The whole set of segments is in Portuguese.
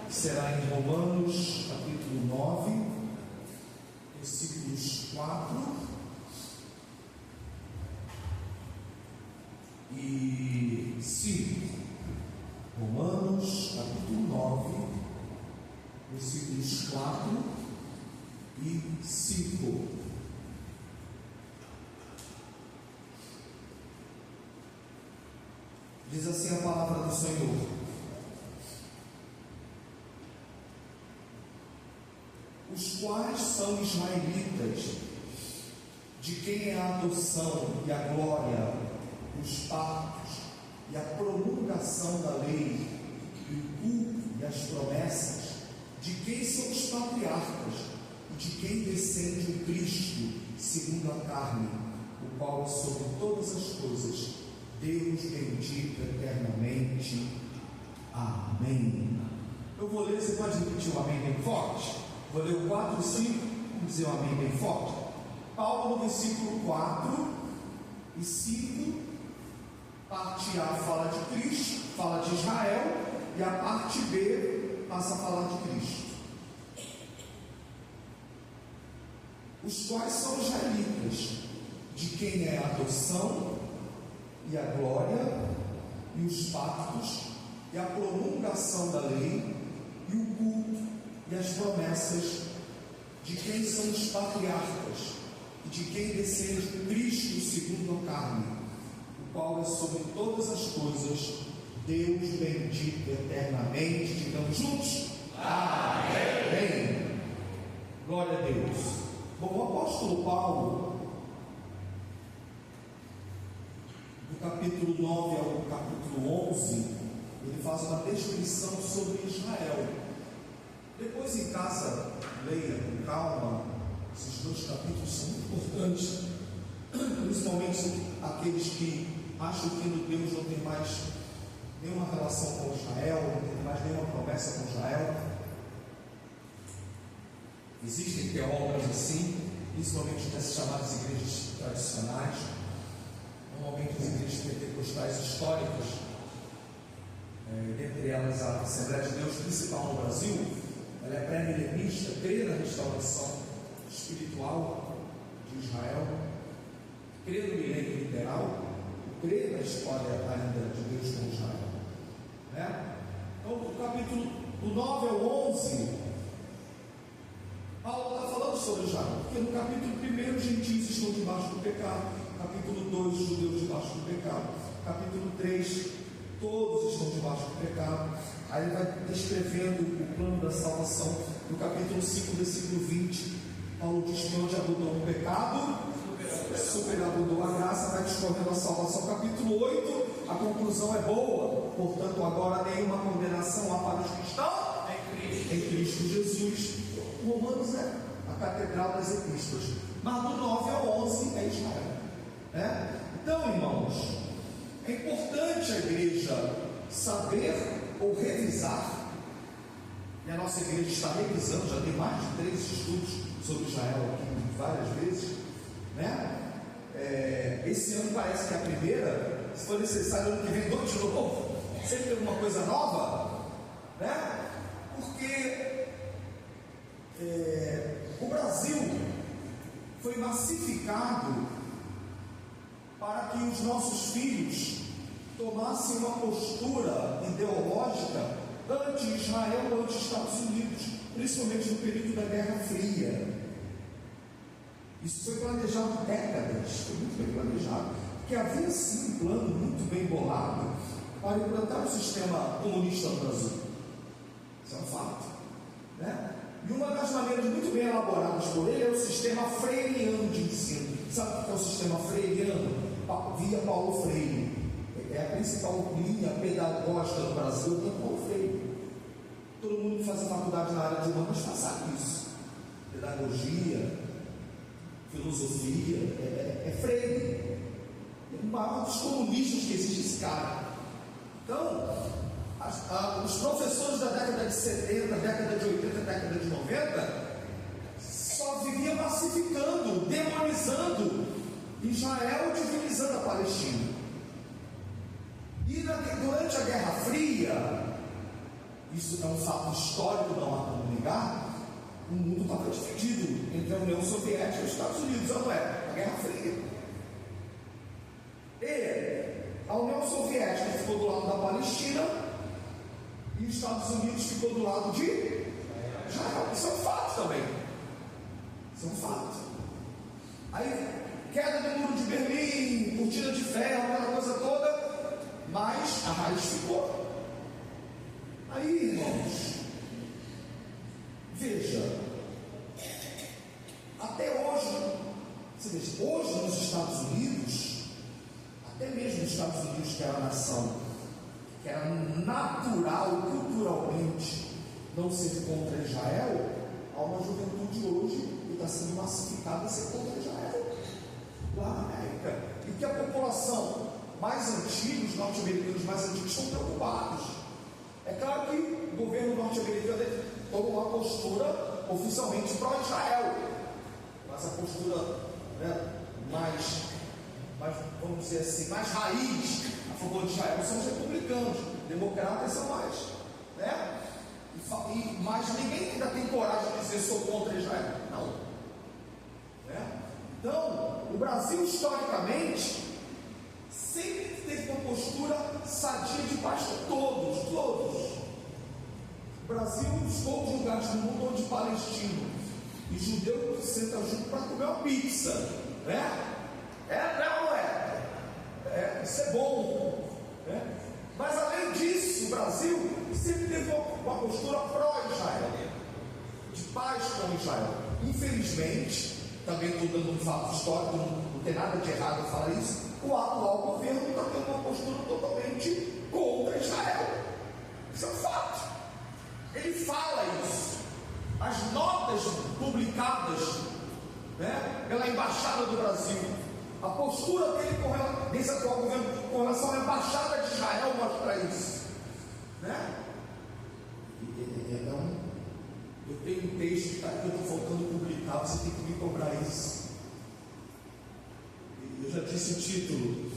que será em Romanos capítulo 9, versículos 4 e 5. Romanos capítulo 9, versículos 4 e 5. Diz assim a palavra do Senhor: os quais são israelitas, de quem é a adoção e a glória, os pactos e a promulgação da lei, e o culto e as promessas, de quem são os patriarcas, e de quem descende o Cristo, segundo a carne, o qual é sobre todas as coisas, Deus bendito eternamente. Amém. Eu vou ler, você pode repetir o amém bem forte? Vou ler o 4 e 5, vamos dizer o amém bem forte. Paulo, no versículo 4 e 5, parte A fala de Cristo, fala de Israel, e a parte B passa a falar de Cristo. Os quais são israelitas, de quem é a adoção e a glória, e os pactos, e a promulgação da lei, e o culto, e as promessas, de quem são os patriarcas, e de quem descende Cristo segundo a carne, o qual é sobre todas as coisas, Deus bendito eternamente. Digamos juntos: Amém. Glória a Deus. Bom, o apóstolo Paulo, do capítulo 9 ao capítulo 11, ele faz uma descrição sobre Israel. Depois em casa, leia com calma. Esses dois capítulos são muito importantes, principalmente aqueles que acham que Deus não tem mais nenhuma relação com Israel, não tem mais nenhuma promessa com Israel. Existem teólogos assim, principalmente nessas chamadas igrejas tradicionais, normalmente as igrejas pentecostais históricas, dentre elas a Assembleia de Deus principal no Brasil. Ela é pré-milenista, crê na restauração espiritual de Israel, crê no milênio literal, crê na história ainda de Deus com Israel, né? Então, do capítulo do 9 ao 11, Paulo está falando sobre Israel, porque no capítulo 1, os gentios estão debaixo do pecado, capítulo 2, os judeus debaixo do pecado, capítulo 3, todos estão debaixo do pecado. Aí ele vai descrevendo o plano da salvação. No capítulo 5, versículo 20, Paulo diz que onde abundou o pecado, superabundou a graça, vai discorrendo a salvação. Capítulo 8, a conclusão é boa, portanto agora nenhuma condenação há para os que estão em Cristo Jesus. Romanos é a catedral das epístolas, mas do 9 ao 11 é Israel, né? Então, irmãos, é importante a igreja saber ou revisar, e a nossa igreja está revisando, já tem mais de 3 estudos sobre Israel aqui várias vezes, né? Esse ano parece que é a primeira. Se for necessário, ano que vem 2 de novo, sempre tem alguma coisa nova, né? Porque o Brasil foi massificado para que os nossos filhos tomassem uma postura ideológica anti-Israel, anti-Estados Unidos, principalmente no período da Guerra Fria. Isso foi planejado décadas, foi muito bem planejado, porque havia sim um plano muito bem bolado para implantar o sistema comunista no Brasil. Isso é um fato, né? E uma das maneiras muito bem elaboradas por ele é o sistema freiriano de ensino. Sabe o que é o sistema freiriano? Via Paulo Freire. É a principal linha pedagógica do Brasil, é Paulo Freire. Todo mundo que faz faculdade na área de humanas sabe isso. Pedagogia, filosofia, é Freire. É o maior dos comunistas que existe esse cara. Então, os professores da década de 70, década de 80, década de 90 só viviam massificando, demonizando Israel, divinizando a Palestina. E durante a Guerra Fria, isso é um fato histórico, não há como negar, o mundo estava dividido entre a União Soviética e os Estados Unidos, não é? A Guerra Fria. E a União Soviética ficou do lado da Palestina e os Estados Unidos ficou do lado de Israel. Isso é um fato também. Isso é um fato. Aí, queda do muro de Berlim, cortina de ferro, aquela coisa toda, mas a raiz ficou. Aí, irmãos, veja, até hoje, você veja, hoje nos Estados Unidos, até mesmo nos Estados Unidos, que era a nação, que era natural, culturalmente, não ser contra Israel, há uma juventude hoje que está sendo massificada a ser contra Israel, lá na América, e que a população mais antiga, os norte-americanos mais antigos, estão preocupados. É claro que o governo norte-americano tomou uma postura oficialmente pró-Israel, mas a postura, né, mais, vamos dizer assim, mais raiz a favor de Israel são os republicanos, democratas são mais, né? Mas ninguém ainda tem coragem de dizer sou contra Israel, não, né? Então, o Brasil historicamente sempre teve uma postura sadia de paz com todos. O Brasil, os poucos lugares do mundo onde palestino e judeu sentam junto para comer uma pizza, né? Não é? Isso é bom, né? Mas além disso, o Brasil sempre teve uma postura pró-Israel, de paz com Israel. Infelizmente, também estou dando um fato histórico, não tem nada de errado em falar isso, o atual governo está tendo uma postura totalmente contra Israel. Isso é um fato. Ele fala isso. As notas publicadas, né, pela Embaixada do Brasil, a postura dele desse atual governo com relação à Embaixada de Israel mostra isso, né? Eu tenho um texto que está aqui, eu estou faltando publicar, você tem que me cobrar isso. Eu já disse o título,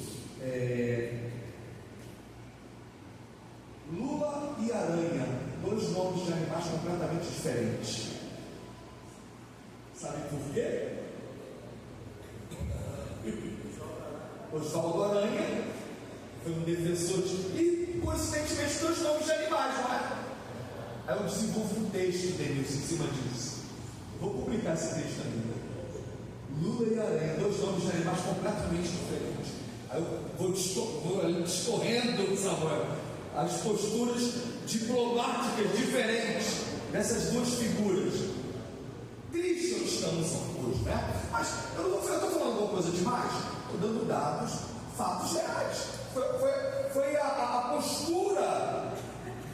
Lula e Aranha, dois nomes de animais completamente diferentes. Sabe por quê? Oswaldo Aranha foi um defensor e coincidentemente dois nomes de animais, não é? Aí eu desenvolvo um texto dele em cima disso. Vou publicar esse texto ainda. Lula e Aranha, dois nomes de animais completamente diferentes. Aí eu vou discorrendo, Samuel, as posturas diplomáticas diferentes dessas duas figuras. Tristes estamos hoje, né? Mas eu estou falando alguma coisa demais? Estou dando dados, fatos reais. Foi a postura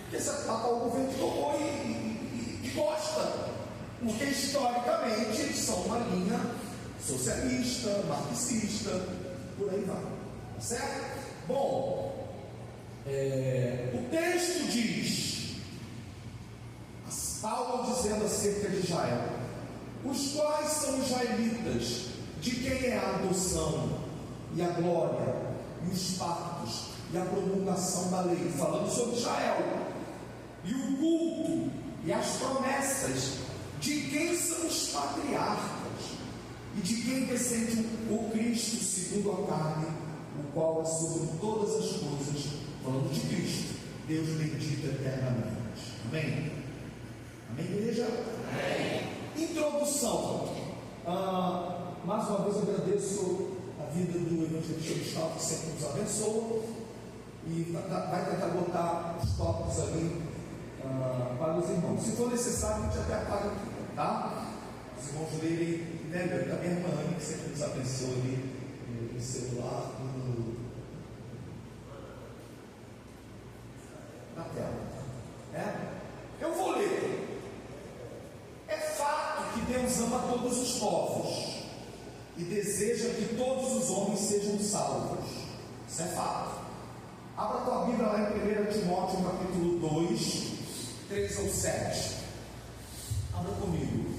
que esse atual governo tomou e gosta. Porque historicamente eles são uma linha socialista, marxista, por aí vai. Tá certo? Bom, o texto diz, Paulo dizendo acerca de Israel, os quais são israelitas, de quem é a adoção e a glória e os pactos e a promulgação da lei, falando sobre Israel, e o culto e as promessas, de quem são os patriarcas e de quem descende o Cristo segundo a carne, o qual é sobre todas as coisas, falando de Cristo, Deus bendito eternamente. Amém? Amém, igreja? Amém. Introdução. Mais uma vez eu agradeço a vida do evangelista Gustavo, que sempre nos abençoa, e vai tentar botar os tópicos ali para os irmãos. Se for necessário, a gente até apaga aqui, tá? Os irmãos lerem, né? Da minha irmã, que sempre nos abençoa ali no celular, na tela. Eu vou ler. É fato que Deus ama todos os povos e deseja que todos os homens sejam salvos. Isso é fato. Abra tua Bíblia lá em 1 Timóteo capítulo 2, 3 ou 7. Abra comigo.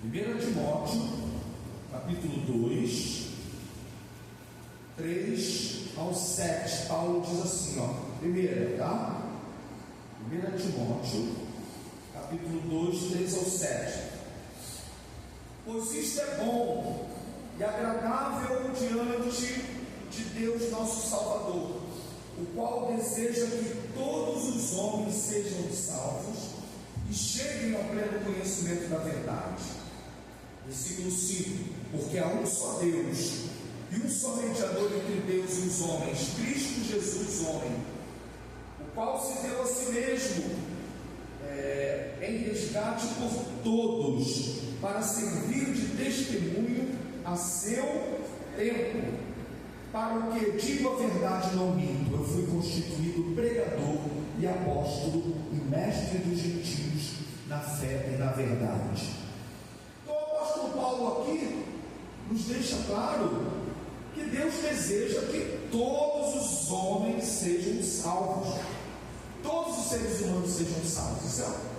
1 Timóteo capítulo 2, 3 ao 7. Paulo diz assim, ó. primeira, tá? 1 Timóteo, capítulo 2, 3 ao 7. Pois isto é bom e agradável diante de Deus nosso Salvador, o qual deseja que todos os homens sejam salvos e cheguem ao pleno conhecimento da verdade. Versículo 5: porque há um só Deus e um só mediador entre Deus e os homens, Cristo Jesus, homem, o qual se deu a si mesmo em resgate por todos, para servir de testemunho a seu tempo. Para o que digo a verdade, não minto, eu fui constituído pregador e apóstolo e mestre dos gentios na fé e na verdade. Então o apóstolo Paulo aqui nos deixa claro que Deus deseja que todos os homens sejam salvos, todos os seres humanos sejam salvos. Isso é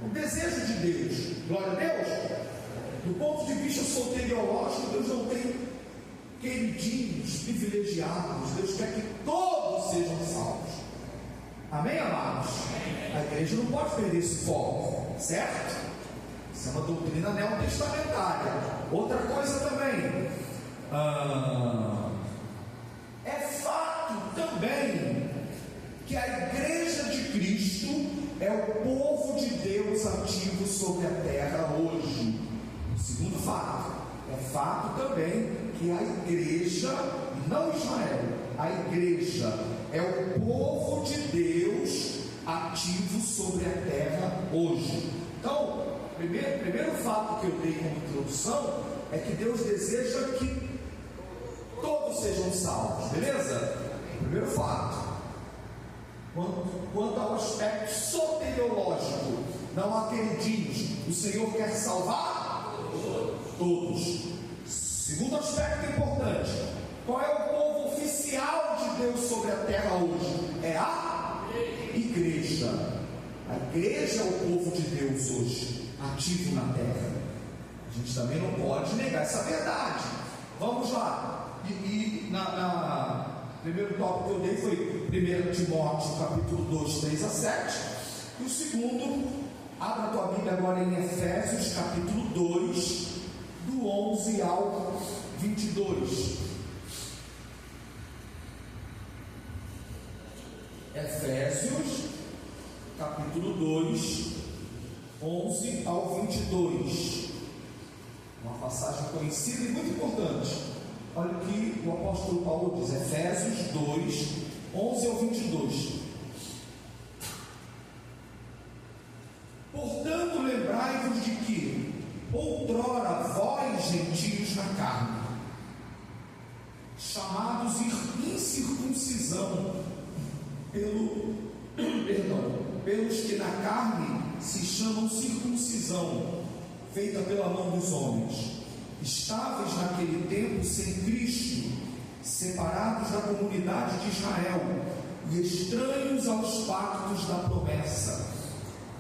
o desejo de Deus. Glória a Deus. Do ponto de vista soteriológico, Deus não tem queridinhos, privilegiados. Deus quer que todos sejam salvos. Amém, amados? A igreja não pode perder esse foco, certo? Isso é uma doutrina neotestamentária. Outra coisa também, é fato também que a igreja de Cristo é o povo de Deus ativo sobre a terra hoje. Segundo fato, é fato também que a igreja, não Israel, a igreja é o povo de Deus ativo sobre a terra hoje. Então, primeiro fato que eu dei como introdução é que Deus deseja que todos sejam salvos, beleza? Primeiro fato. Quanto ao aspecto soteriológico, não há queridinhos, o Senhor quer salvar todos. Segundo aspecto importante, qual é o povo oficial de Deus sobre a terra hoje? É a igreja. A igreja é o povo de Deus hoje, ativo na terra. A gente também não pode negar essa verdade. Vamos lá. Primeiro tópico que eu dei foi 1 Timóteo, capítulo 2, 3 a 7. E o segundo, abra a tua Bíblia agora em Efésios, capítulo 2, do 11 ao 22. Efésios, capítulo 2, 11 ao 22. Uma passagem conhecida e muito importante. Olha o que o apóstolo Paulo diz, Efésios 2, 11 ao 22. Portanto, lembrai-vos de que outrora vós, gentios na carne, chamados incircuncisão, pelos que na carne se chamam circuncisão, feita pela mão dos homens, estáveis naquele tempo sem Cristo, separados da comunidade de Israel e estranhos aos pactos da promessa,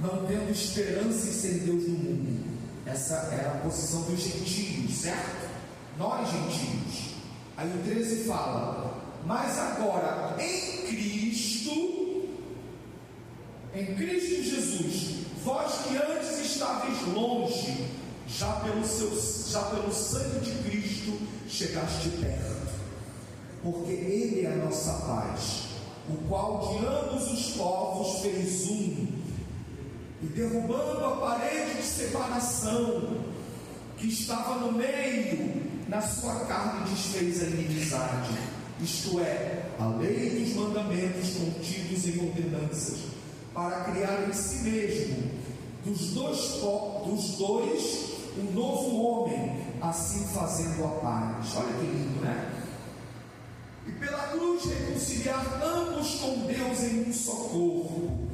não tendo esperança e sem Deus no mundo. Essa era a posição dos gentios, certo? Nós gentios. Aí o 13 fala: mas agora em Cristo Jesus, vós que antes estáveis longe, já pelo sangue de Cristo chegaste perto, porque Ele é a nossa paz, o qual de ambos os povos fez um, e derrubando a parede de separação que estava no meio, na sua carne desfez a inimizade, isto é, a lei dos mandamentos contidos em ordenanças, para criar em si mesmo dos dois um novo homem, assim fazendo a paz. Olha que lindo, né? E pela cruz reconciliar ambos com Deus em um só corpo,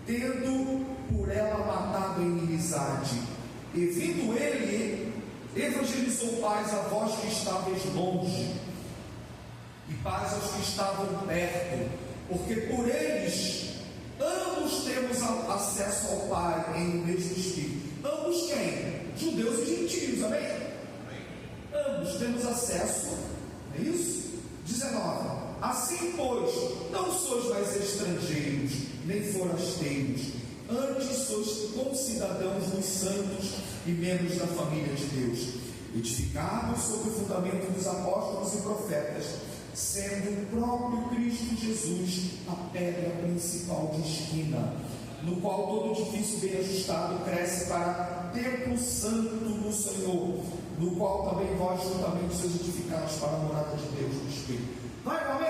tendo por ela matado a inimizade, e vindo ele, evangelizou paz a vós que estáveis longe, e paz aos que estavam perto, porque por eles ambos temos acesso ao Pai em um mesmo Espírito. Ambos quem? Judeus e gentios, amém? Ambos temos acesso, é isso? 19. Assim, pois, não sois mais estrangeiros, nem forasteiros, antes sois concidadãos dos santos e membros da família de Deus, edificados sobre o fundamento dos apóstolos e profetas, sendo o próprio Cristo Jesus a pedra principal de esquina, no qual todo edifício bem ajustado cresce para templo santo do Senhor, no qual também vós juntamente sois edificados para a morada de Deus no Espírito. Não é, amém?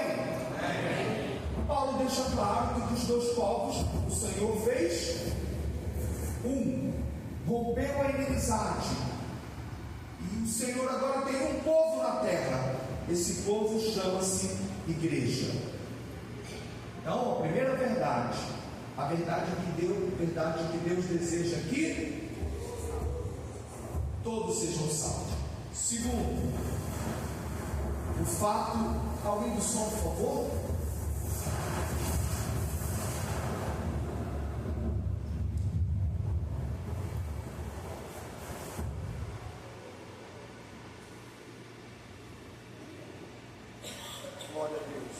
Amém. Paulo deixa claro que os dois povos o Senhor fez rompeu a inimizade, e o Senhor agora tem um povo na terra. Esse povo chama-se igreja. Então, a primeira verdade, a verdade que Deus deseja que todos sejam salvos. Segundo, o fato, alguém do som, por favor? Glória a Deus,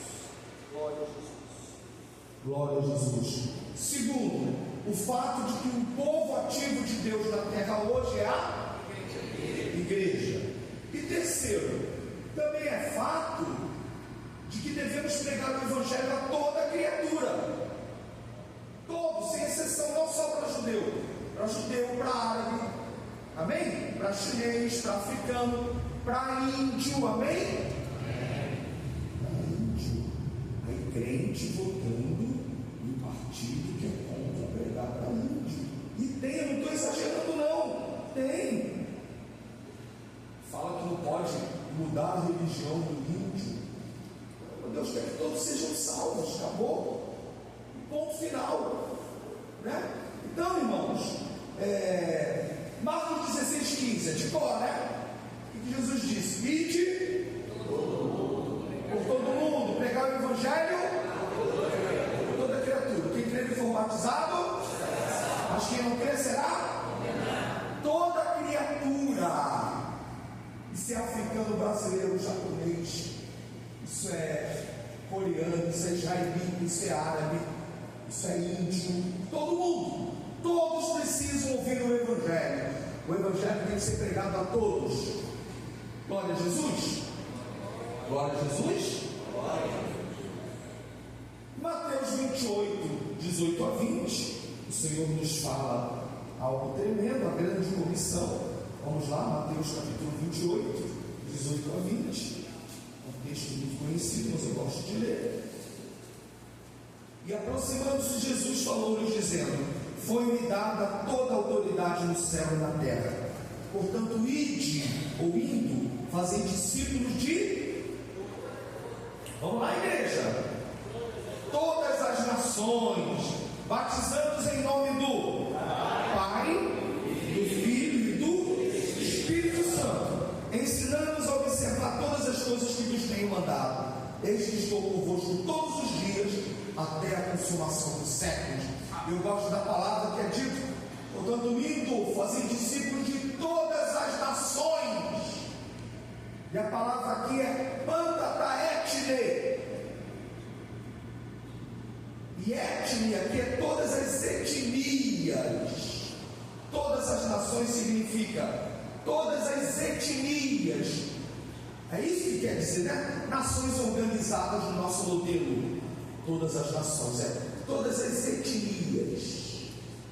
glória a Jesus, glória a Jesus. Segundo, o fato de que o povo ativo de Deus na terra hoje é a igreja. E terceiro, também é fato de que devemos pregar o evangelho a toda criatura, todos, sem exceção, não só para judeu, para árabe, amém? Para chinês, para africano, para índio, amém? Crente votando no partido que é contra pregar para índio. E tem, eu não estou exagerando não, tem. Fala que não pode mudar a religião do índio. Deus quer que todos sejam salvos, acabou. Ponto final, né? Então, irmãos, Marcos 16:15, é de cor, né? O que Jesus disse? Ide por todo mundo, pregar o evangelho por toda criatura. Quem crer e for batizado, mas quem não crer será toda criatura. Isso é africano, brasileiro, japonês, isso é coreano, isso é israelita, isso é árabe, isso é índio, todo mundo, todos precisam ouvir o evangelho. O evangelho tem que ser pregado a todos. Glória a Jesus. Glória a Jesus. Mateus 28, 18 a 20, o Senhor nos fala algo tremendo, a grande comissão. Vamos lá, Mateus capítulo 28, 18 a 20, um texto muito conhecido, mas eu gosto de ler. E aproximando-se, Jesus falou-lhes dizendo: foi-me dada toda a autoridade no céu e na terra. Portanto, ide, ou indo, fazei discípulos de... Vamos lá, igreja. Todas as nações, batizando-os em nome do Pai, do Filho e do Espírito Santo, ensinando-os a observar todas as coisas que vos tenho mandado. Eis que estou convosco todos os dias, até a consumação dos séculos. Eu gosto da palavra que é dito: portanto, indo, fazem discípulos de todas as nações. E a palavra aqui é pantataetne. E etnia aqui é todas as etnias. Todas as nações significa todas as etnias. É isso que quer dizer, né? Nações organizadas no nosso modelo. Todas as nações, todas as etnias.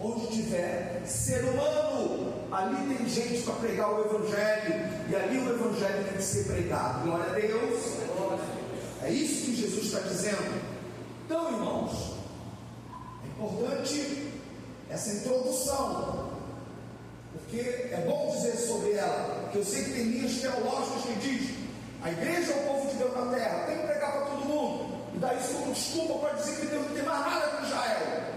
Onde tiver ser humano, ali tem gente para pregar o evangelho, e ali o evangelho tem que ser pregado. Glória a Deus. É isso que Jesus está dizendo. Então, irmãos, é importante essa introdução, porque é bom dizer sobre ela, que eu sei que tem linhas teológicas que diz: a igreja é o povo de Deus na terra, tem que pregar para todo mundo, e dá isso como desculpa para dizer que Deus não tem mais nada com Israel.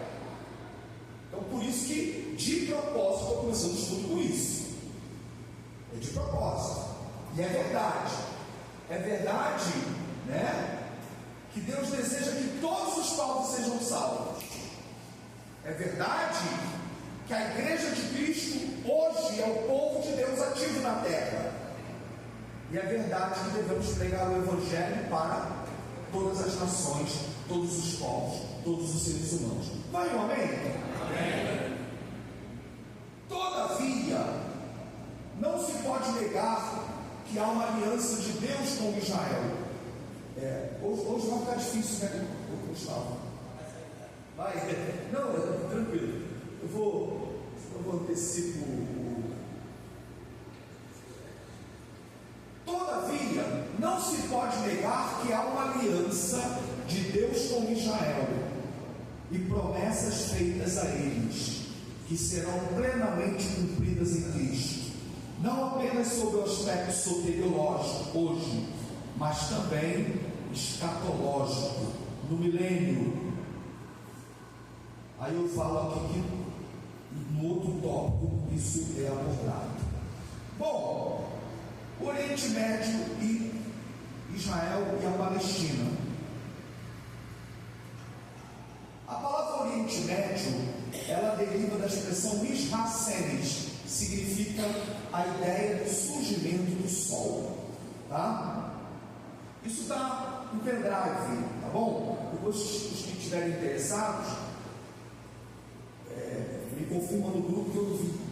Então, por isso que, de propósito, estou começando o estudo com isso. É de propósito. E é verdade. É verdade, né? Que Deus deseja que todos os povos sejam salvos. É verdade que a igreja de Cristo hoje é o povo de Deus ativo na terra. E é verdade que devemos pregar o evangelho para todas as nações, todos os povos, todos os seres humanos. Vai um amém? Amém. Todavia, não se pode negar que há uma aliança de Deus com Israel. Hoje vai ficar difícil, né, Gustavo? Vai, não, tranquilo. Eu vou antecipar Todavia, não se pode negar que há uma aliança de Deus com Israel e promessas feitas a eles, que serão plenamente cumpridas em Cristo, não apenas sob o aspecto soteriológico hoje, mas também escatológico, no milênio. Aí eu falo aqui que no outro tópico isso é abordado. Bom, o Oriente Médio e Israel e a Palestina. A palavra Oriente Médio, ela deriva da expressão Misracenes, significa a ideia do surgimento do sol, tá? Isso está no pendrive, tá bom? Depois os que estiverem interessados, me confirma no grupo que eu vi.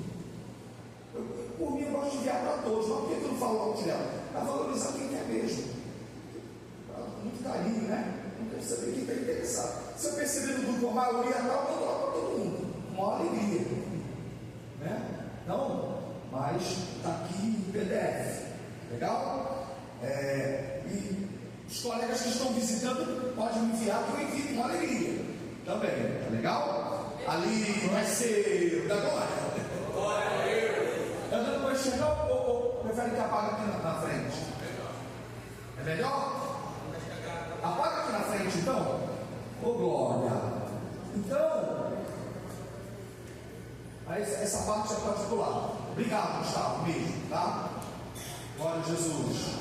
Por mim, eu gosto de enviar para todos, mas por que eu não falo logo de ela? Para valorizar quem quer mesmo. Muito carinho, né? Não quero saber quem está interessado. Se eu perceber no grupo a maioria tal, eu mando lá para todo mundo. Uma alegria, né? Então, mas está aqui em PDF. Legal? E os colegas que estão visitando podem me enviar, que eu envio com alegria também. Tá legal? Ali vai ser o da glória. Eu não vou enxergar ou prefere que apague aqui na frente? É melhor? Apaga aqui na frente então? Ô glória! Então, essa parte já pode pular. Obrigado, Gustavo, mesmo, tá? Glória a Jesus.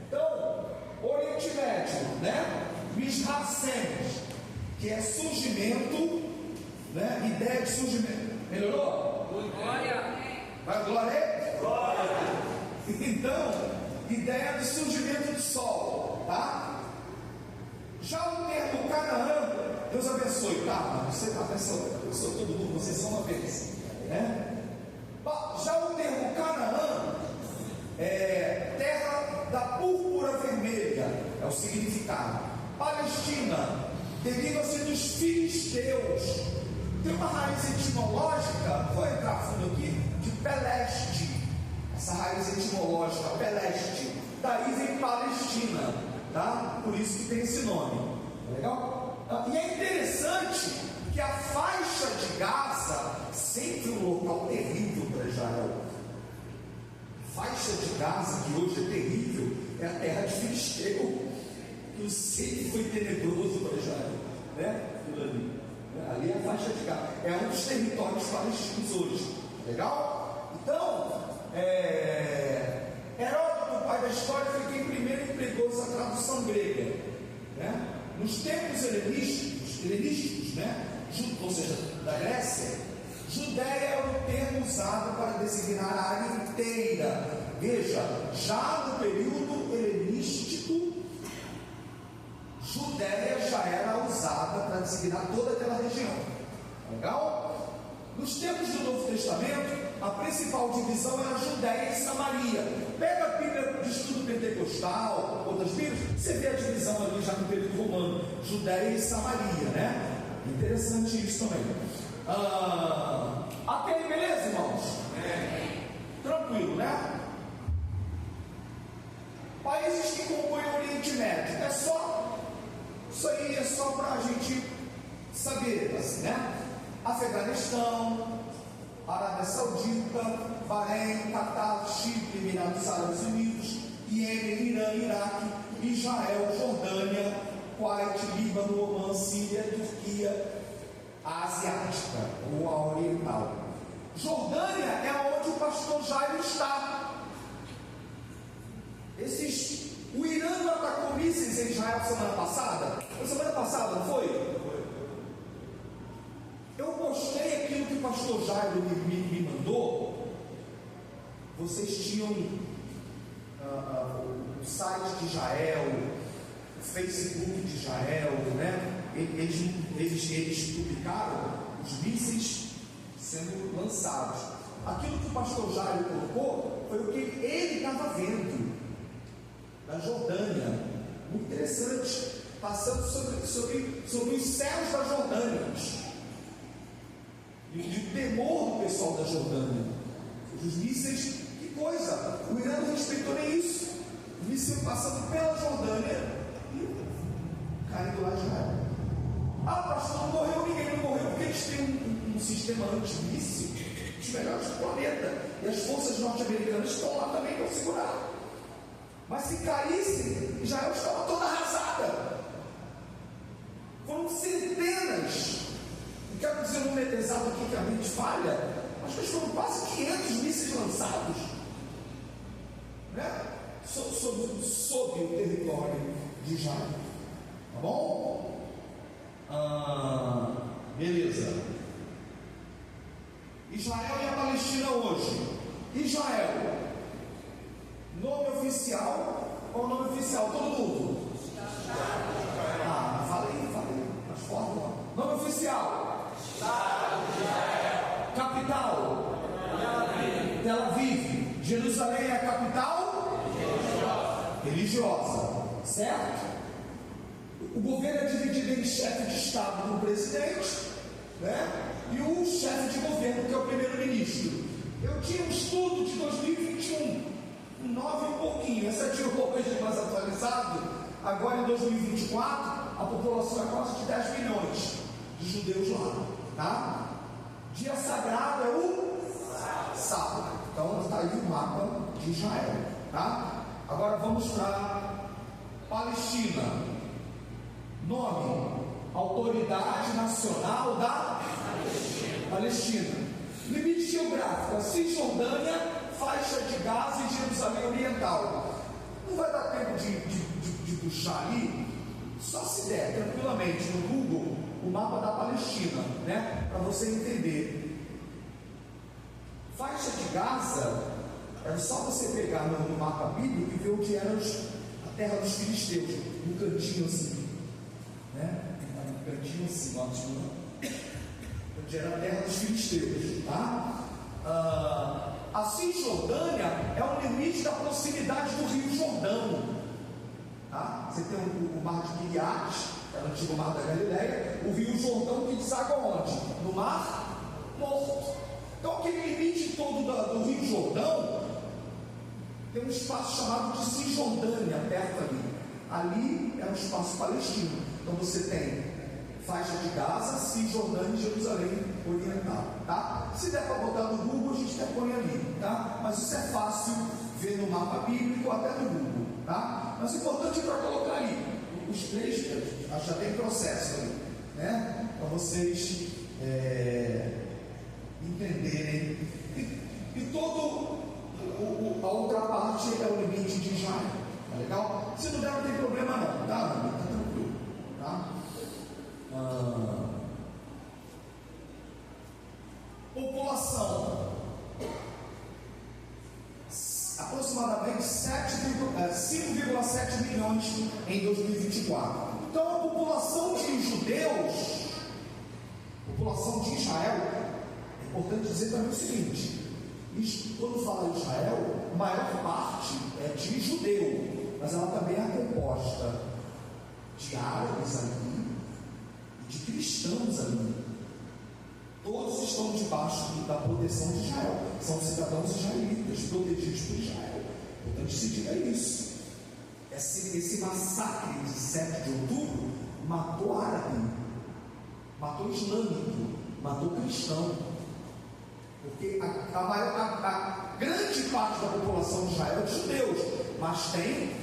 Então, Oriente Médio, né? Misracenes, que é surgimento, né? Ideia de surgimento. Melhorou? Glória! Vai glória? Glória! Então, ideia de surgimento do sol, tá? Já o termo Canaã, Deus abençoe, tá? Você abençoe todo mundo, vocês são uma vez, né? Já o termo Canaã é terra da púrpura vermelha, é o significado. Palestina deriva-se dos filisteus. Tem uma raiz etimológica, vou entrar fundo aqui, de Peleste. Essa raiz etimológica, Peleste, daí vem Palestina, tá? Por isso que tem esse nome, tá legal? E é interessante que a faixa de Gaza, sempre um local terrível para Israel. A faixa de Gaza, que hoje é terrível, é a terra de Filisteu, que sempre foi tenebroso para Israel, né? Aquilo ali. Ali é a faixa de Gaza, é um dos territórios palestinos hoje, legal? Então, Heródoto, o pai da história, foi quem primeiro empregou essa tradução grega, né? Nos tempos helenísticos, né? Ou seja, da Grécia, Judéia era o termo usado para designar a área inteira. Veja, já no período helenístico, Judéia já era usada para designar toda aquela região. Legal? Nos tempos do Novo Testamento, a principal divisão era Judéia e Samaria. Pega a Bíblia de estudo pentecostal, outras Bíblias, você vê a divisão ali já no período romano, Judéia e Samaria, né? Interessante isso também. Até aí, beleza, irmãos? Tranquilo, né? Países que compõem o Oriente Médio, isso aí é só para a gente saber, assim, né? Afeganistão, Arábia Saudita, Bahrein, Catar, Chipre, Emirados Árabes Unidos, Iêmen, Irã, Iraque, Israel, Jordânia, Kuwait, Líbano, Omã, Síria, Turquia, a Asiática ou a Oriental. Jordânia é onde o pastor Jairo está. O Irã atacou mísseis em Israel semana passada? Foi semana passada, não foi? Eu postei aquilo que o pastor Jairo me mandou. Vocês tinham o site de Israel, o Facebook de Israel, né? Eles publicaram os mísseis sendo lançados. Aquilo que o pastor Jairo colocou foi o que ele estava vendo da Jordânia. Muito interessante, passando sobre os céus da Jordânia, e o temor do pessoal da Jordânia. Os mísseis, que coisa, o Irã não respeitou nem isso. O míssil passando pela Jordânia e caindo lá de Israel. Pastor, não morreu ninguém, não morreu porque eles têm um sistema antimíssil dos melhores do planeta, e as forças norte-americanas estão lá também para segurar. Mas se caísse, Israel estava toda arrasada. Foram centenas, não quero dizer o número exato aqui que a mente falha, mas foram quase 500 mísseis lançados, né? Sob o território de Israel. Tá bom? Beleza. Israel e a Palestina hoje. Israel, nome oficial ou nome oficial? Todo mundo? Falei, mas forte lá. Nome oficial? Capital? Tel Aviv. Jerusalém é a capital? Religiosa. Certo? O governo é dividido em chefe de Estado do presidente, né? E o chefe de governo, que é o primeiro-ministro. Eu tinha um estudo de 2021, 9 e pouquinho, essa tinha um pouco mais atualizado. Agora em 2024, a população é quase de 10 milhões de judeus lá, tá? Dia sagrado é o sábado. Então está aí o mapa de Israel, tá? Agora vamos para Palestina. Nome: Autoridade Nacional da Palestina. Limite geográfico: Cisjordânia, faixa de Gaza e Jerusalém Oriental. Não vai dar tempo de puxar ali, só se der tranquilamente no Google o mapa da Palestina, né? Para você entender. Faixa de Gaza é só você pegar no mapa bíblico e ver onde era a terra dos filisteus, no cantinho assim, né? No cantinho assim, onde era a terra dos filisteus, tá? A Cisjordânia é o limite da proximidade do Rio Jordão, tá? Você tem o mar de Gileade, é o antigo mar da Galileia, o Rio Jordão que deságua onde? No Mar Morto. Então aquele limite todo do Rio Jordão tem um espaço chamado de Cisjordânia perto ali. Ali é um espaço palestino. Então você tem faixa de Gaza, Cisjordânia e Jerusalém Oriental, tá? Se der para botar no Google, a gente até põe ali, tá? Mas isso é fácil ver no mapa bíblico ou até no Google, tá? Mas o importante é para colocar ali os três, já tem processo ali, né? Para vocês entenderem. E todo a outra parte é o limite de Israel, tá legal? Se não der, não tem problema não, tá? Tá tranquilo, tá? População aproximadamente 5,7 milhões em 2024. Então a população de judeus, população de Israel, é importante dizer também o seguinte: quando fala em Israel, a maior parte é de judeu, mas ela também é composta de árabes ali e de cristãos ali. Todos estão debaixo da proteção de Israel, são cidadãos israelitas, protegidos por Israel. Portanto, se diga isso. Esse massacre de 7 de outubro matou árabe, matou islâmico, matou cristão. Porque a grande parte da população de Israel é de judeus, mas tem,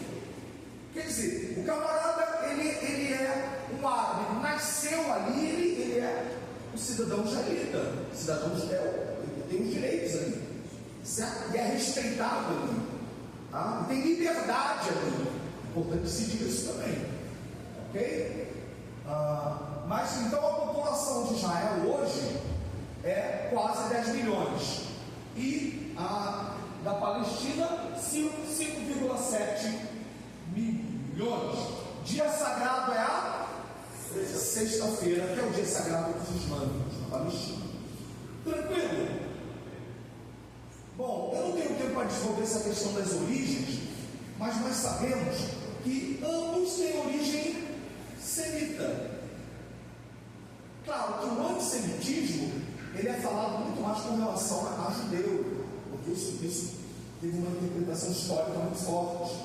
quer dizer, o camarada ele é um árabe, nasceu ali, ele é um cidadão israelita, cidadão judeu, ele tem os direitos ali, certo? E é respeitado ali, tá? E tem liberdade ali, importante se diga isso também, ok? Mas então a população de Israel hoje é quase 10 milhões, e a da Palestina 5,7 milhões. Dia sagrado é a sexta-feira, que é o dia sagrado dos islâmicos na Palestina. Tranquilo? Bom, eu não tenho tempo para desenvolver essa questão das origens, mas nós sabemos que ambos têm origem semita. Claro que o antissemitismo ele é falado muito mais com relação a judeu, porque isso teve uma interpretação histórica muito forte.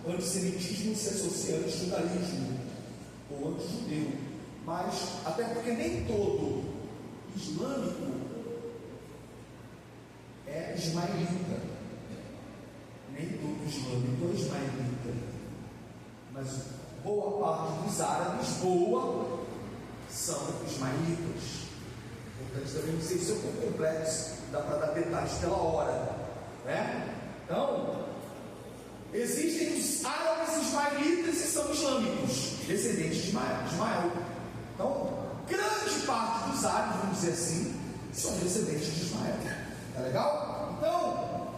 O antissemitismo se associa ao judaísmo ou anti-judeu, mas até porque nem todo islâmico é ismaelita, nem todo islâmico é ismaelita, mas boa parte dos árabes, são ismaelitas. Portanto, também não sei se é um pouco complexo, dá para dar detalhes pela hora, né? Então, existem os árabes ismaelitas e são islâmicos, descendentes de Ismael. Então, grande parte dos árabes, vamos dizer assim, são descendentes de Ismael. Tá legal? Então,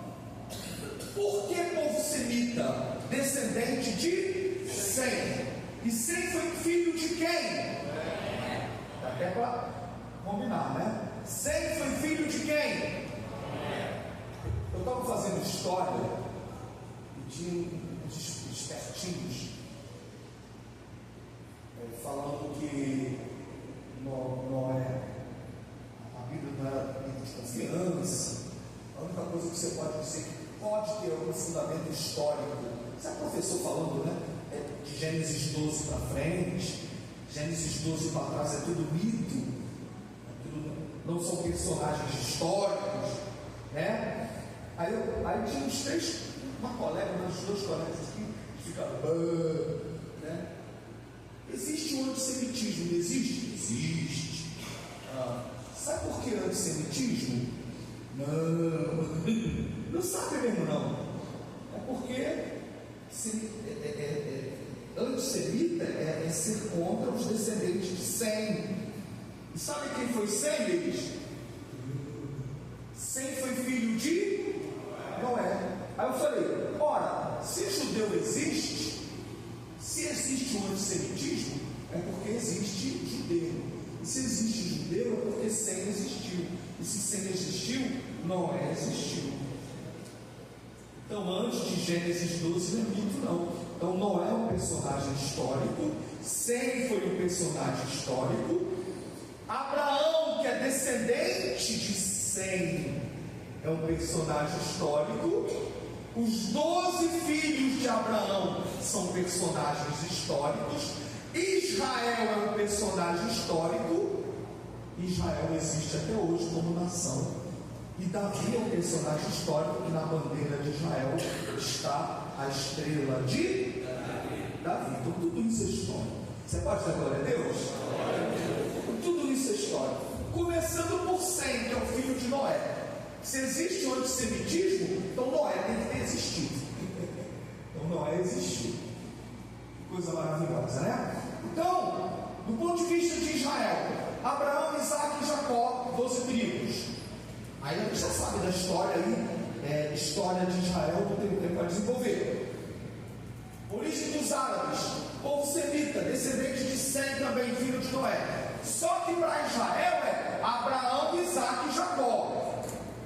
por que povo semita? Descendente de Sem. E Sem foi filho de quem? Até para combinar, né? Sem foi filho de quem? Eu estava fazendo história e tinha uns espertinhos falando que Noé, a Bíblia não era livro de confiança. A única coisa que você pode dizer que pode ter algum fundamento histórico, você é professor falando, né? De Gênesis 12 para frente, Gênesis 12 para trás é tudo mito, não são personagens históricos, né? Aí tinha uns três, uma colega, umas duas colegas aqui, que ficavam, né? Existe o antissemitismo, não existe? Existe. Sabe por que antissemitismo? Não sabe mesmo não. É porque antissemita é ser contra os descendentes de Sem. E sabe quem foi Sem, eles? Sem foi filho de Noé. Aí eu falei, ora, se judeu existe, se existe o antissemitismo, é porque existe judeu. E se existe judeu, é porque Sem existiu. E se Sem existiu, Noé existiu. Então, antes de Gênesis 12 não é mito, não. Então, Noé é um personagem histórico, Sem foi um personagem histórico, Abraão, que é descendente de Sem, é um personagem histórico, os 12 filhos de Abraão são personagens históricos, Israel é um personagem histórico, Israel existe até hoje como nação. E Davi é um personagem histórico que na bandeira de Israel está a estrela de Davi. Então tudo isso é história. Você pode dar glória a Deus? Tudo isso é história. Começando por Sem, que é o filho de Noé. Se existe o antissemitismo, então Noé tem que ter existido. Então Noé existiu. Que coisa maravilhosa, né? Então, do ponto de vista de Israel, Abraão, Isaac e Jacó, 12 tribos. Aí a gente já sabe da história aí, história de Israel, não tem tempo para desenvolver. Origem dos árabes, povo semita, descendente de Sem também, filho de Noé. Só que para Israel é Abraão, Isaac e Jacó.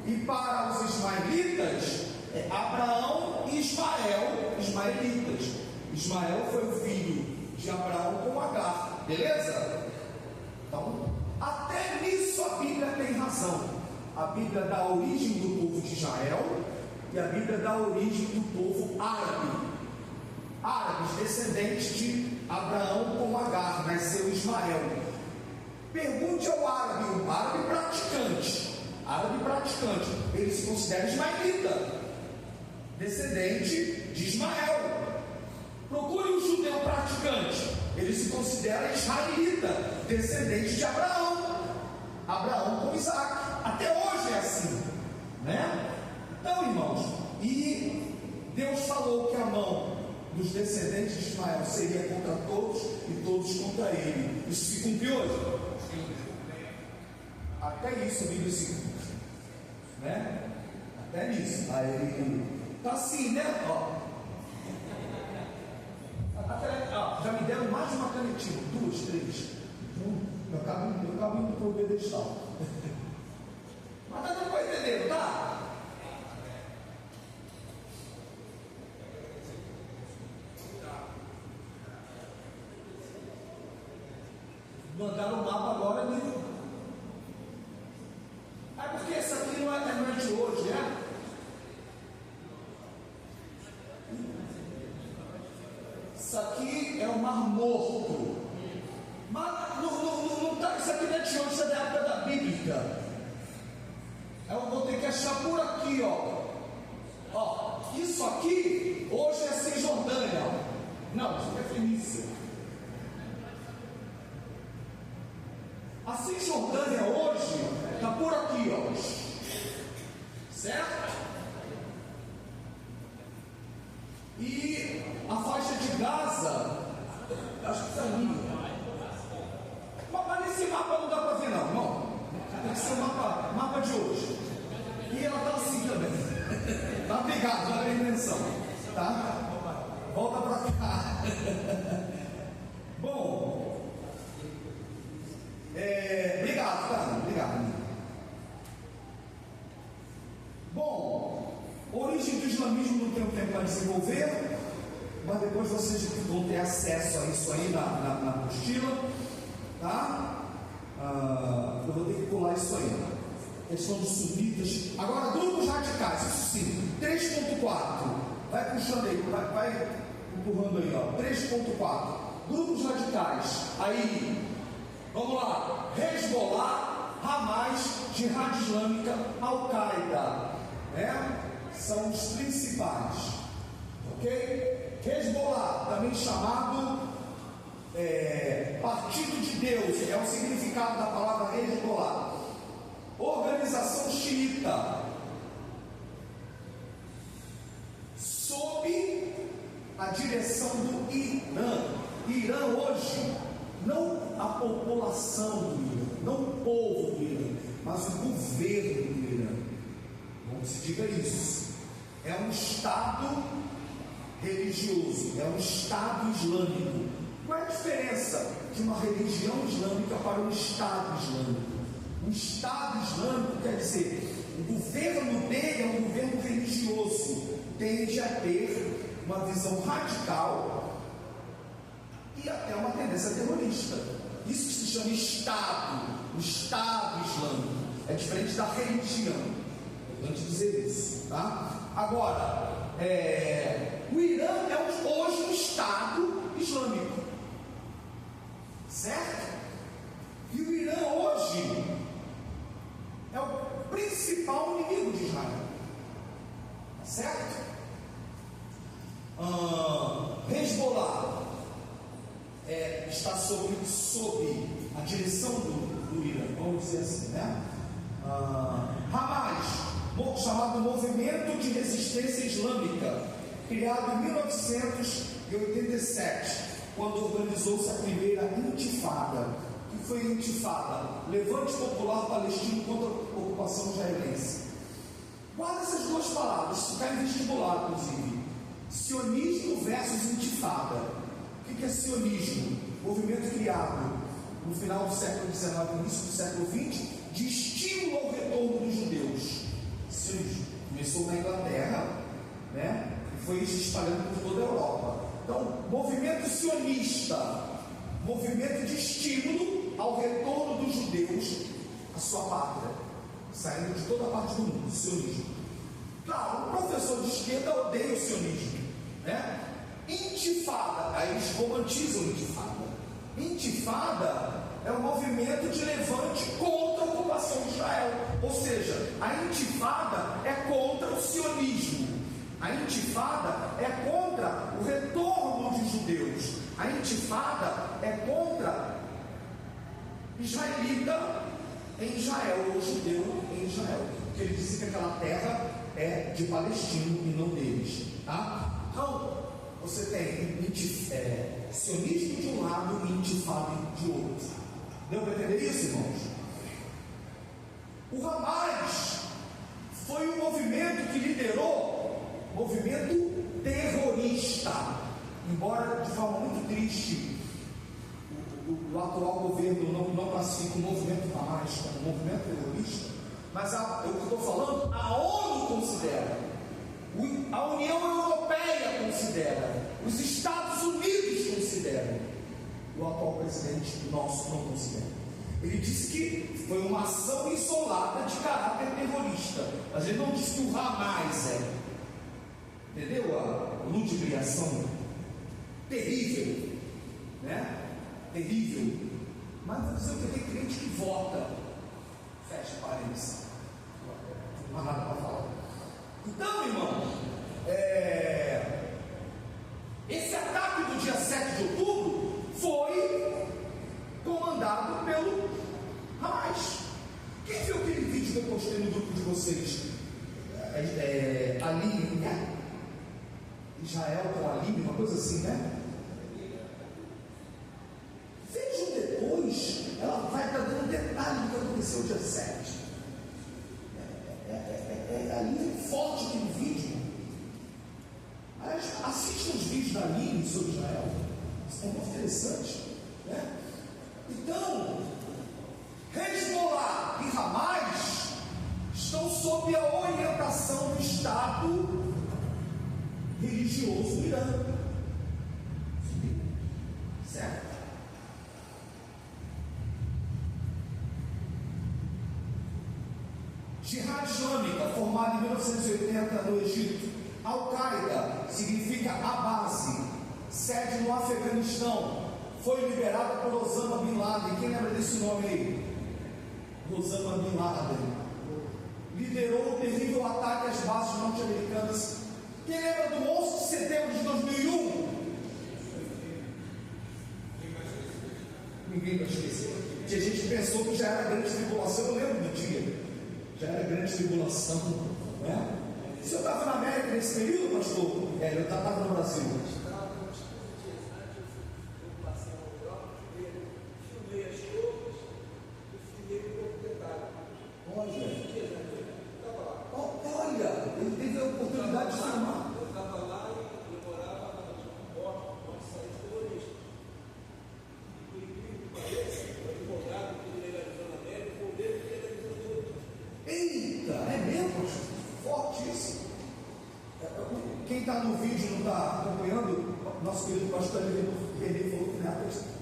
E para os ismaelitas, é Abraão e Ismael, ismaelitas. Ismael foi o filho de Abraão com Agar, beleza? Então, até nisso a Bíblia tem razão. A Bíblia dá a origem do povo de Israel e a Bíblia dá a origem do povo árabe. Árabes, descendentes de Abraão com Agar, nasceu Ismael. Pergunte ao árabe, um árabe praticante, ele se considera ismaelita, descendente de Ismael. Procure um judeu praticante, ele se considera israelita, descendente de Abraão com Isaac. Até hoje é assim, né? Então, irmãos, e Deus falou que a mão dos descendentes de Ismael seria contra todos e todos contra ele. Isso se cumpriu hoje? Até isso a Bíblia se cumpre, né? Até nisso. Tá assim, né? Ó. Já me deram mais de uma canetinha, 2, 3. Eu acabo indo para o pedestal. Mas tá dando para entender, tá? Mandaram o mapa agora, né? Ah, porque essa aqui não é de hoje, né? Isso aqui é o Mar Morto. Mas não tá, isso aqui não é de hoje, isso é da época da Bíblia. Eu vou ter que achar por aqui, ó. Ó, isso aqui hoje é Cisjordânia. Não, isso aqui é Fenícia. A Cisjordânia hoje está por aqui, ó. Certo? E a faixa de Gaza, acho que está ali. Mas nesse mapa não dá para ver não. Tem que ser o mapa de hoje. E ela está assim também. Tá pegado, já tem dimensão. Tá? Volta para cá. Bom. Obrigado, tá? Obrigado. Bom, a origem do islamismo não tem tempo para desenvolver, mas depois vocês vão ter acesso a isso aí na apostila, tá? Eu vou ter que pular isso aí. Questão dos sunitas. Agora, grupos radicais, isso sim, 3.4. Vai puxando aí, vai empurrando aí, ó. 3.4. Grupos radicais. Aí, vamos lá. Hezbollah, Hamas, Jihad Islâmica, Al-Qaeda. São os principais. Ok? Hezbollah, também chamado Partido de Deus, é o significado da palavra Hezbollah. Organização xiita, sob a direção do Irã. Irã hoje, não a população do Irã, não o povo do Irã, mas o governo do Irã. Não se diga isso. É um Estado religioso, é um Estado islâmico. Qual é a diferença de uma religião islâmica para um Estado islâmico? Um Estado islâmico quer dizer, o governo dele é um governo religioso, tende a ter uma visão radical e até uma tendência terrorista. Isso que se chama Estado, o Estado islâmico. É diferente da religião. Eu vou te dizer isso, tá? Agora, o Irã é hoje um Estado islâmico, certo? E o Irã hoje é o principal inimigo de Israel, certo? Hezbollah está sob a direção do Irã, vamos dizer assim, né? Hamas, chamado Movimento de Resistência Islâmica, criado em 1987, quando organizou-se a primeira intifada. Que foi a intifada? Levante popular palestino contra a ocupação israelense. Guarda essas duas palavras, isso cai em vestibular, inclusive. Sionismo versus intifada. O que é sionismo? Movimento criado no final do século XIX, início do século XX, de estímulo ao retorno dos judeus. Sionismo começou na Inglaterra, né? E foi se espalhando por toda a Europa. Então, movimento sionista, movimento de estímulo ao retorno dos judeus à sua pátria, saindo de toda a parte do mundo, sionismo. Claro, o professor de esquerda odeia o sionismo, né? Intifada, aí eles romantizam intifada. Intifada é um movimento de levante contra a ocupação de Israel, ou seja, a intifada é contra o sionismo. A intifada é contra o retorno de judeus. A intifada é contra israelita em Israel, ou judeu em Israel. Porque eles dizem que aquela terra é de palestino e não deles. Tá? Então, você tem sionismo de um lado e intifada de outro. Deu para entender isso, irmãos? O Hamas foi um movimento que liderou movimento terrorista, embora de forma muito triste o atual governo não classifica o movimento Hamas como movimento terrorista, mas o que eu estou falando, a ONU considera, a União Europeia considera, os Estados Unidos consideram, o atual presidente nosso não considera. Ele disse que foi uma ação isolada de caráter terrorista, mas ele não disse que o Hamas é. Entendeu a ludibriação? Terrível, né? Terrível. Mas vou dizer o que tem crente que vota. Fecha parênteses. Não há nada para falar. Então, irmão, esse ataque do dia 7 de outubro foi comandado pelo Hamas. Quem viu aquele vídeo que eu postei no grupo de vocês? Aline, né? Israel com Aline, uma coisa assim, né? Vejam depois, ela vai estar dando detalhe do que aconteceu dia 7. Aline é forte aquele vídeo. Assistam os vídeos da Aline sobre Israel, são muito interessantes, né? Então, Hezbollah e Hamas estão sob a orientação do Estado religioso do Irã, certo? Jihad Islâmica, formada em 1980 no Egito. Al-Qaeda significa a base, sede no Afeganistão, foi liberada por Osama Bin Laden. Quem lembra desse nome aí? Osama Bin Laden liderou o terrível ataque às bases norte-americanas. Quem lembra do 11 de setembro de 2001? Ninguém vai esquecer. Tinha gente que pensou que já era grande tribulação. Eu lembro do dia, já era grande tribulação, né? Se eu estava na América nesse período, pastor, eu estava no Brasil. Olha, ele teve a oportunidade de filmar. Eu estava lá e eu morava na porta, onde saía de terrorista. E por incrível que pareça, o advogado que legalizou na América foi o mesmo que legalizou terrorista. Eita, é mesmo? Forte isso. Quem está no vídeo não está acompanhando, nosso querido pastor Renê falou que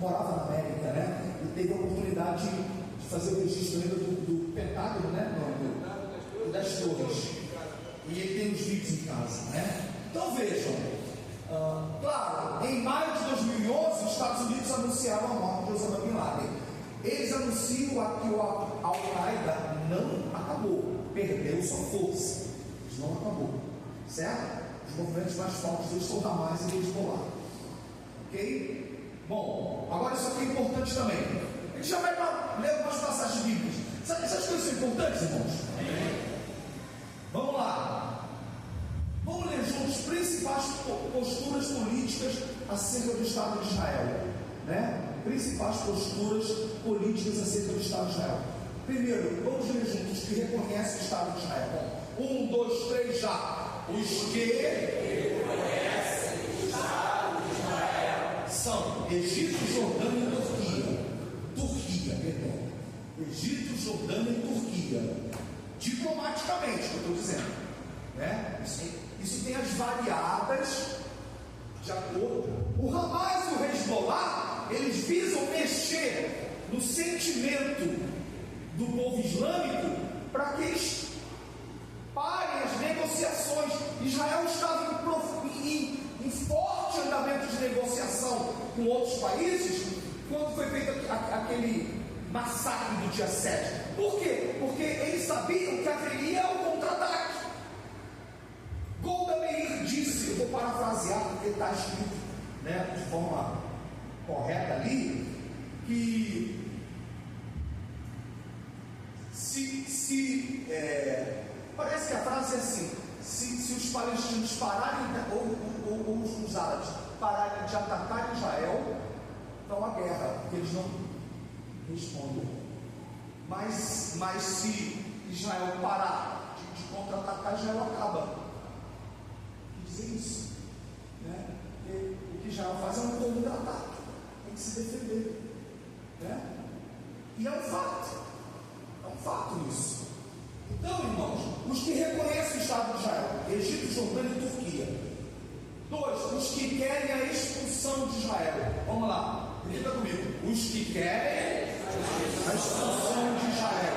morava na América, né? E teve a oportunidade de fazer o registro ainda do Pentágono, né? Não, das torres. E ele tem os vídeos em casa, né? Então vejam, claro, em maio de 2011, os Estados Unidos anunciaram a morte de Osama Bin Laden. Eles anunciam que o Al-Qaeda não acabou, perdeu sua força, mas não acabou, certo? Os movimentos mais fortes deles são Hamas e Hezbollah, ok? Bom, agora isso aqui é importante também. A gente já vai para ler algumas passagens bíblicas. Sabe, essas coisas são importantes, irmãos? Vamos lá. Vamos ler juntos principais posturas políticas acerca do Estado de Israel, né? Principais posturas políticas acerca do Estado de Israel. Primeiro, vamos ler juntos que reconhece o Estado de Israel. 1, 2, 3, já. Os que reconhecem o Estado de Israel são Egito, Jordânia e Turquia. Egito, Jordânia e Turquia. Diplomaticamente, que eu estou dizendo, né? Isso tem as variadas de acordo. O Hamas e o Hezbollah, eles visam mexer no sentimento do povo islâmico para que eles parem as negociações. Israel estava em forte andamento de negociação com outros países quando foi feito aquele massacre do dia 7. Por quê? Porque eles sabiam que haveria um contra-ataque. Golda Meir disse, eu vou parafrasear porque está escrito, né, de forma correta ali, que parece que a frase é assim: se os palestinos pararem, ou os árabes pararem de atacar Israel, então a guerra, porque eles não respondem. Mas se Israel parar de contra-atacar, Israel acaba. dizer isso, né? Porque o que Israel faz é um contra-ataque, tem que se defender, né? E é um fato isso. Então, irmãos, os que reconhecem o Estado de Israel, Egito, Jordânia e Turquia. 2, os que querem a expulsão de Israel. Vamos lá, repita comigo. Os que querem a expulsão de Israel.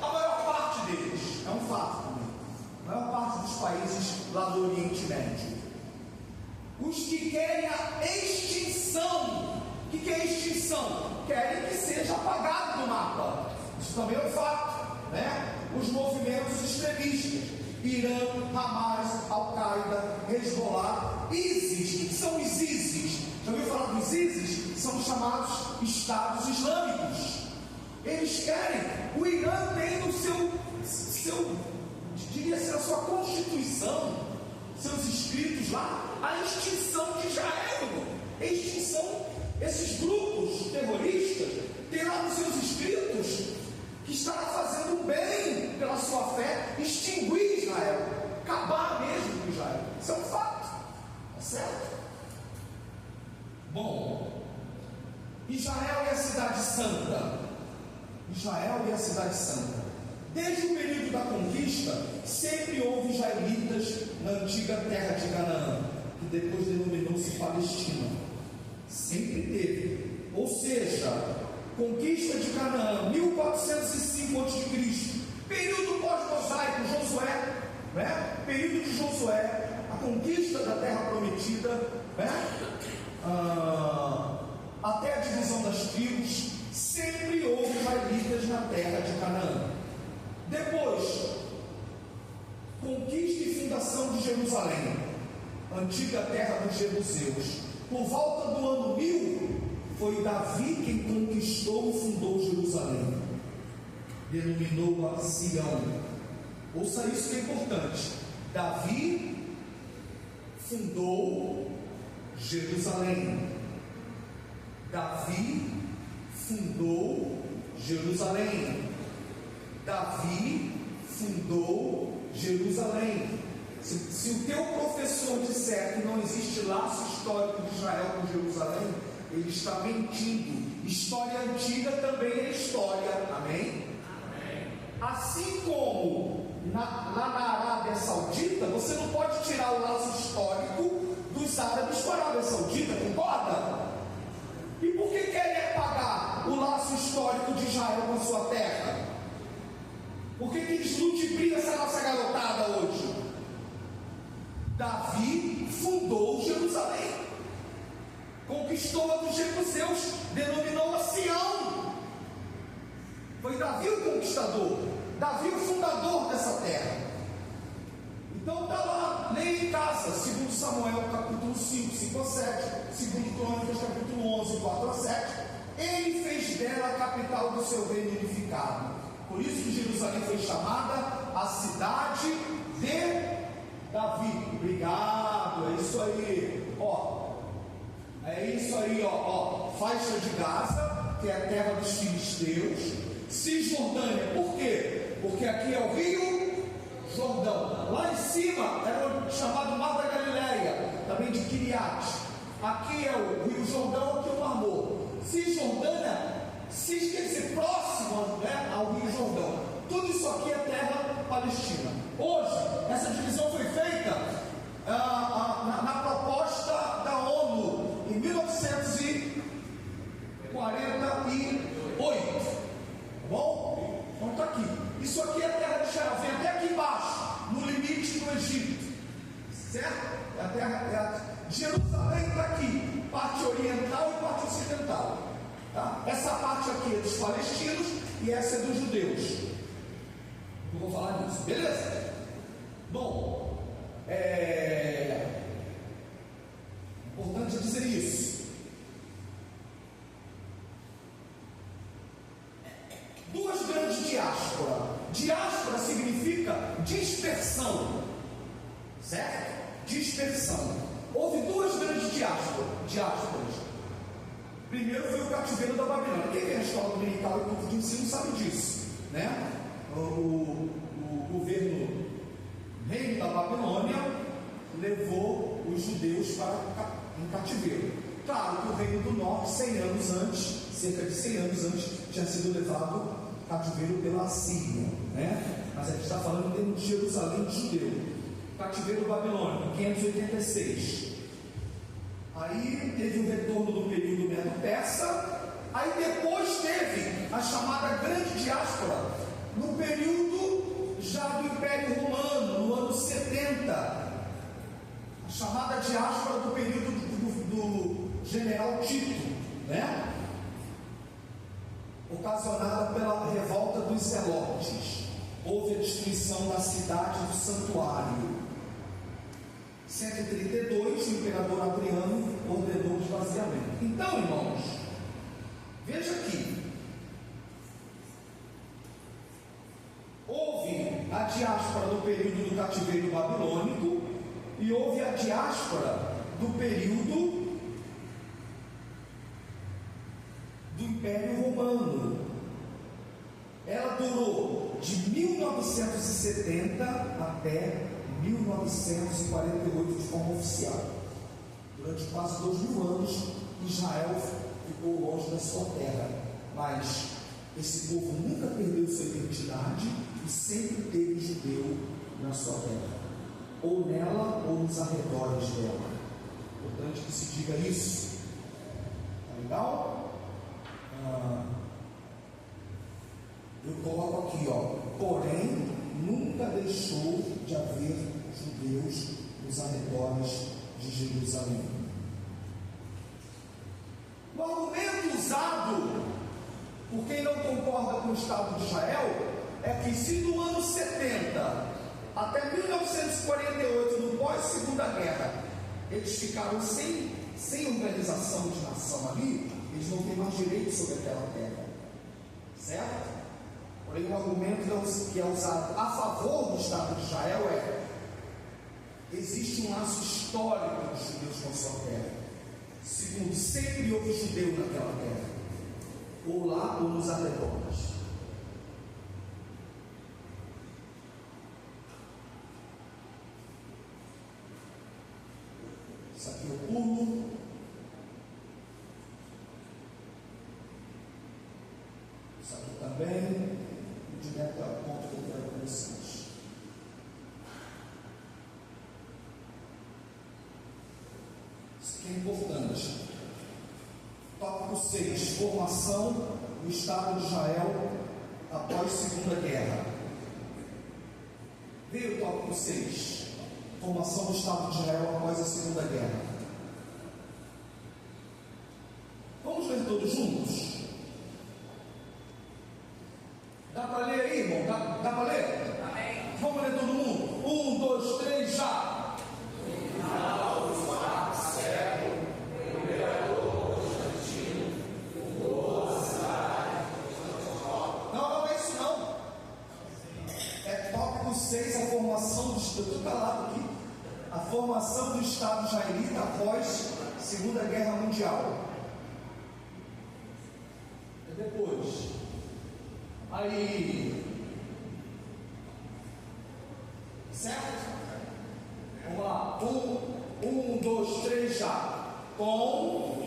A maior parte deles, é um fato também. A maior parte dos países lá do Oriente Médio. Os que querem a extinção. O que é extinção? Querem que seja apagado do mapa. Isso também é um fato, né? Os movimentos extremistas, Irã, Hamas, Al-Qaeda, Hezbollah, ISIS. O que são os ISIS? Já ouviu falar dos ISIS? São chamados Estados Islâmicos. Eles querem, o Irã tem no diria ser a sua constituição, seus escritos lá, a extinção de Israel. A extinção, esses grupos terroristas têm lá nos seus escritos que estará fazendo bem pela sua fé, extinguir Israel, acabar mesmo com Israel. Isso é um fato, tá certo? Bom, Israel e a cidade santa. Israel e a cidade santa. Desde o período da conquista, sempre houve israelitas na antiga terra de Canaã, que depois denominou-se Palestina. Sempre teve. Ou seja, conquista de Canaã, 1405 a.C., período pós-mosaico, Josué, né? Período de Josué, a conquista da terra prometida, né? Até a divisão das tribos, sempre houve israelitas na terra de Canaã. Depois, conquista e fundação de Jerusalém, antiga terra dos jebuseus. Por volta do ano 1000, foi Davi quem conquistou e fundou Jerusalém. Denominou-a Sião. Ouça isso que é importante. Davi fundou Jerusalém. Davi fundou Jerusalém. Davi fundou Jerusalém. Se o teu professor disser que não existe laço histórico de Israel com Jerusalém, ele está mentindo. História antiga também é história. Amém? Amém. Assim como lá na Arábia Saudita, você não pode tirar o laço histórico dos árabes com a Arábia Saudita, concorda? E por que querem apagar o laço histórico de Israel com a sua terra? Por que eles ludibriam essa nossa garotada hoje? Davi fundou Jerusalém, conquistou a dos jebuseus, denominou-a Sião. Foi Davi o conquistador, Davi o fundador dessa terra. Então está lá, leia em casa, 2 Samuel capítulo 5, 5 a 7, 2 Crônicas capítulo 11, 4 a 7. Ele fez dela a capital do seu reino unificado. Por isso que Jerusalém foi chamada a cidade de Davi. Obrigado, é isso aí. É isso aí, faixa de Gaza, que é a terra dos filisteus. Cisjordânia, por quê? Porque aqui é o Rio Jordão. Lá em cima era o chamado Mar da Galileia, também de Quiriate. Aqui é o Rio Jordão, aqui é o Mar Morto. Cisjordânia, Cis quer dizer próximo, né, ao Rio Jordão. Tudo isso aqui é terra palestina. Hoje, essa divisão foi feita na proposta da ONU em 1948. Tá bom? Então está aqui. Isso aqui é a terra de Israel. Vem até aqui embaixo, no limite do Egito. Certo? É a terra. Jerusalém está aqui, parte oriental e parte ocidental. Tá? Essa parte aqui é dos palestinos e essa é dos judeus. Eu vou falar disso, beleza? Bom, importante dizer isso. Duas grandes diásporas. Diáspora significa dispersão, certo? Dispersão. Houve duas grandes diásporas. Primeiro foi o cativeiro da Babilônia. Quem tem a escola dominical e curso de ensino sabe disso, né? O governo reino da Babilônia levou os judeus em cativeiro. Claro que o reino do norte, 100 anos antes, cerca de 100 anos antes, tinha sido levado cativeiro pela Assíria, né? Mas a gente está falando de Jerusalém de judeu. Cativeiro babilônico, 586. Aí teve o retorno do período Medo-Persa. Aí depois teve a chamada Grande Diáspora, no período já do Império Romano, no ano 70. A chamada diáspora do período do general Tito, né? Ocasionada pela revolta dos Zelotes. Houve a destruição da cidade do santuário. 132, o imperador Adriano ordenou o esvaziamento. Então, irmãos, veja aqui. Houve a diáspora do período do cativeiro babilônico e houve a diáspora do período do Império Romano. Ela durou de 1970 até 1948 de forma oficial. Durante quase 2000 anos, Israel ficou longe da sua terra, mas esse povo nunca perdeu sua identidade e sempre teve judeu na sua terra, ou nela ou nos arredores dela. Importante que se diga isso. Tá legal? Eu coloco aqui, porém nunca deixou de haver judeus nos arredores de Jerusalém. O argumento usado por quem não concorda com o Estado de Israel é que se no ano 70 até 1948, no pós-segunda guerra, eles ficaram sem organização de nação ali, eles não têm mais direito sobre aquela terra, certo? Porém, o argumento que é usado a favor do Estado de Israel é: existe um laço histórico dos judeus com a sua terra. Segundo, sempre houve judeu naquela terra, ou lá ou nos arredores. Isso aqui eu pulo. Isso aqui também. Direto ao ponto que eu quero com vocês. Isso aqui é importante. Tópico 6: formação do Estado de Israel após Segunda Guerra. Veio o tópico 6: formação do Estado de Israel após a Segunda Guerra. Vamos ler todos juntos? Dá para ler aí, irmão? Dá para ler? Amém. Vamos ler todo mundo? 1, 2, 3, já! Não é isso não. É tópico 6, a formação do Estado. Estou calado aqui. A formação do Estado israelita após Segunda Guerra Mundial. E depois? Aí, certo? Vamos lá, 1, 2, 3, já. Com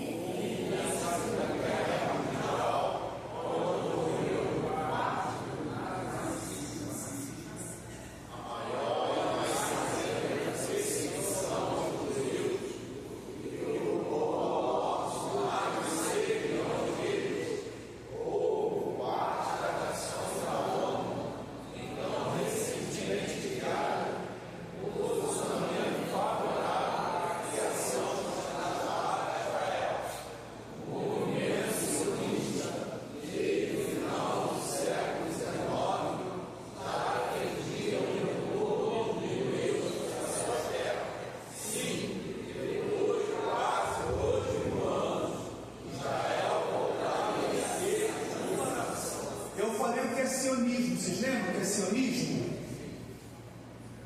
sionismo, vocês lembram o que é sionismo?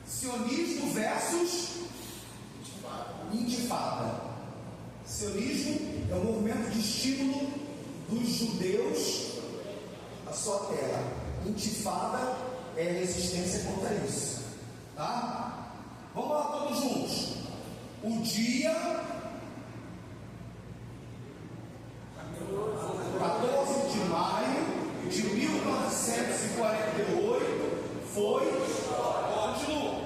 Sionismo versus intifada. Sionismo é um movimento de estímulo dos judeus à sua terra. Intifada é resistência contra isso. Tá? Vamos lá todos juntos. o dia 14 de maio de 1948 foi, continua.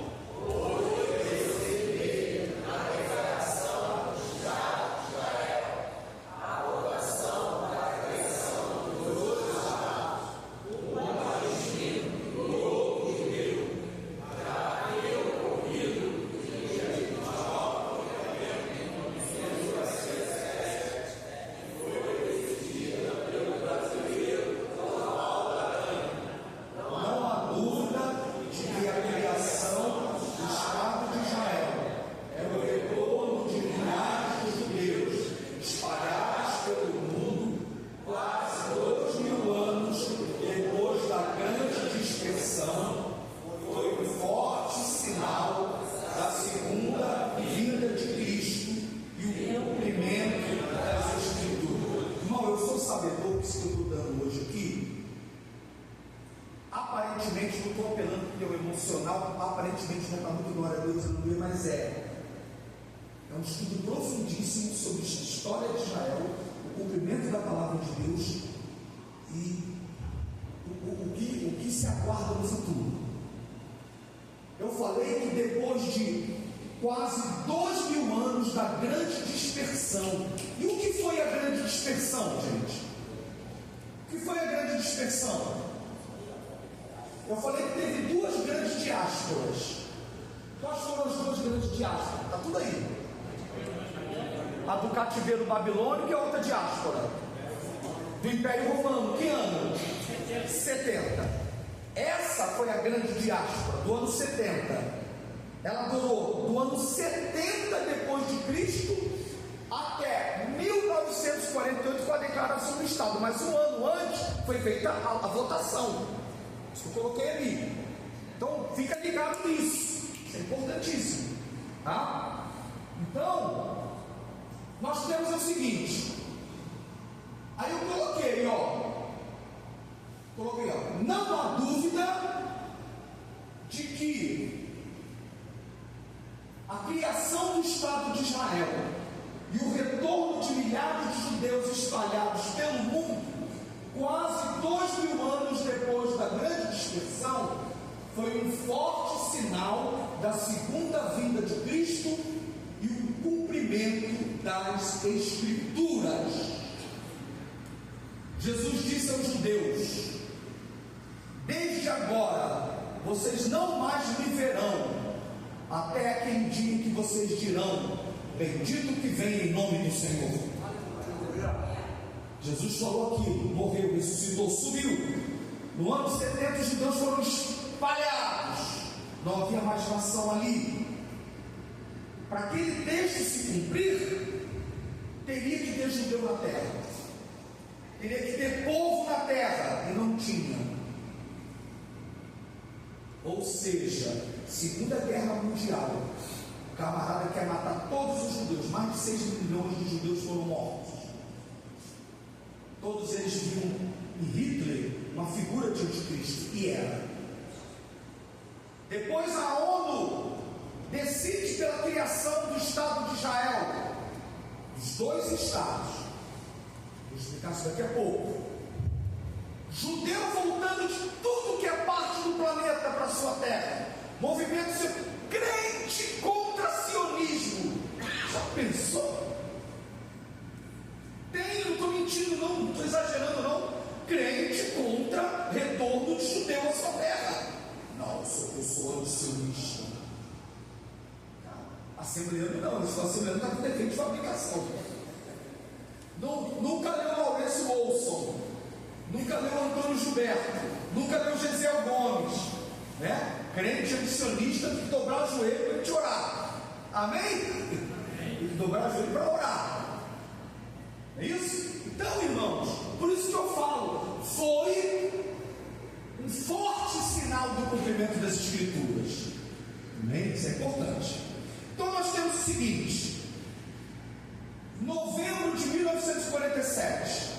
Aparentemente não está muito glória a Deus, aleluia, mas é um estudo profundíssimo sobre a história de Israel, o cumprimento da palavra de Deus e o que se aguarda no futuro. Eu falei que depois de quase 2.000 anos da grande dispersão, e o que foi a grande dispersão, gente? O que foi a grande dispersão? Eu falei que teve duas grandes diásporas. Quais foram as duas grandes diásporas? Está tudo aí. A do cativeiro babilônico e a outra diáspora do Império Romano. Que ano? 70. Essa foi a grande diáspora do ano 70. Ela durou do ano 70 depois de Cristo até 1948 com a declaração do Estado. Mas um ano antes foi feita a votação. Isso que eu coloquei ali. Então fica ligado nisso. Isso é importantíssimo, tá? Então nós temos o seguinte. Aí eu coloquei, não há dúvida de que a criação do Estado de Israel e o retorno de milhares de judeus espalhados pelo mundo, quase 2.000 anos depois da grande dispersão, foi um forte sinal da segunda vinda de Cristo e o cumprimento das Escrituras. Jesus disse aos judeus: desde agora vocês não mais me verão, até aquele dia em que vocês dirão: bendito que vem em nome do Senhor. Jesus falou aquilo, morreu, ressuscitou, subiu. No ano 70 os judeus foram espalhados, não havia mais nação ali. Para aquele texto se cumprir, teria que ter judeu na terra, teria que ter povo na terra, e não tinha. Ou seja, Segunda Guerra Mundial, o camarada quer matar todos os judeus, mais de 6 milhões de judeus foram mortos. Todos eles viam em Hitler uma figura de anticristo, e era. Depois a ONU decide pela criação do Estado de Israel, os dois estados. Vou explicar isso daqui a pouco. Judeu voltando de tudo que é parte do planeta para a sua terra, movimento crente contra sionismo. Já pensou? Não estou mentindo, não estou exagerando, não. Crente contra retorno de judeu à sua terra. Não, eu sou antisionista. Assembleano não, eu sou assembleano, está com defeito de fabricação. Nunca leu Maurício Olson, nunca leu Antônio Gilberto, nunca leu Gesiel Gomes, né? Crente antisionista tem que dobrar o joelho para te orar. Amém? Tem que dobrar o joelho para orar. É isso? Então, irmãos, por isso que eu falo, foi um forte sinal do cumprimento das Escrituras. Amém? Isso é importante. Então nós temos o seguinte: novembro de 1947,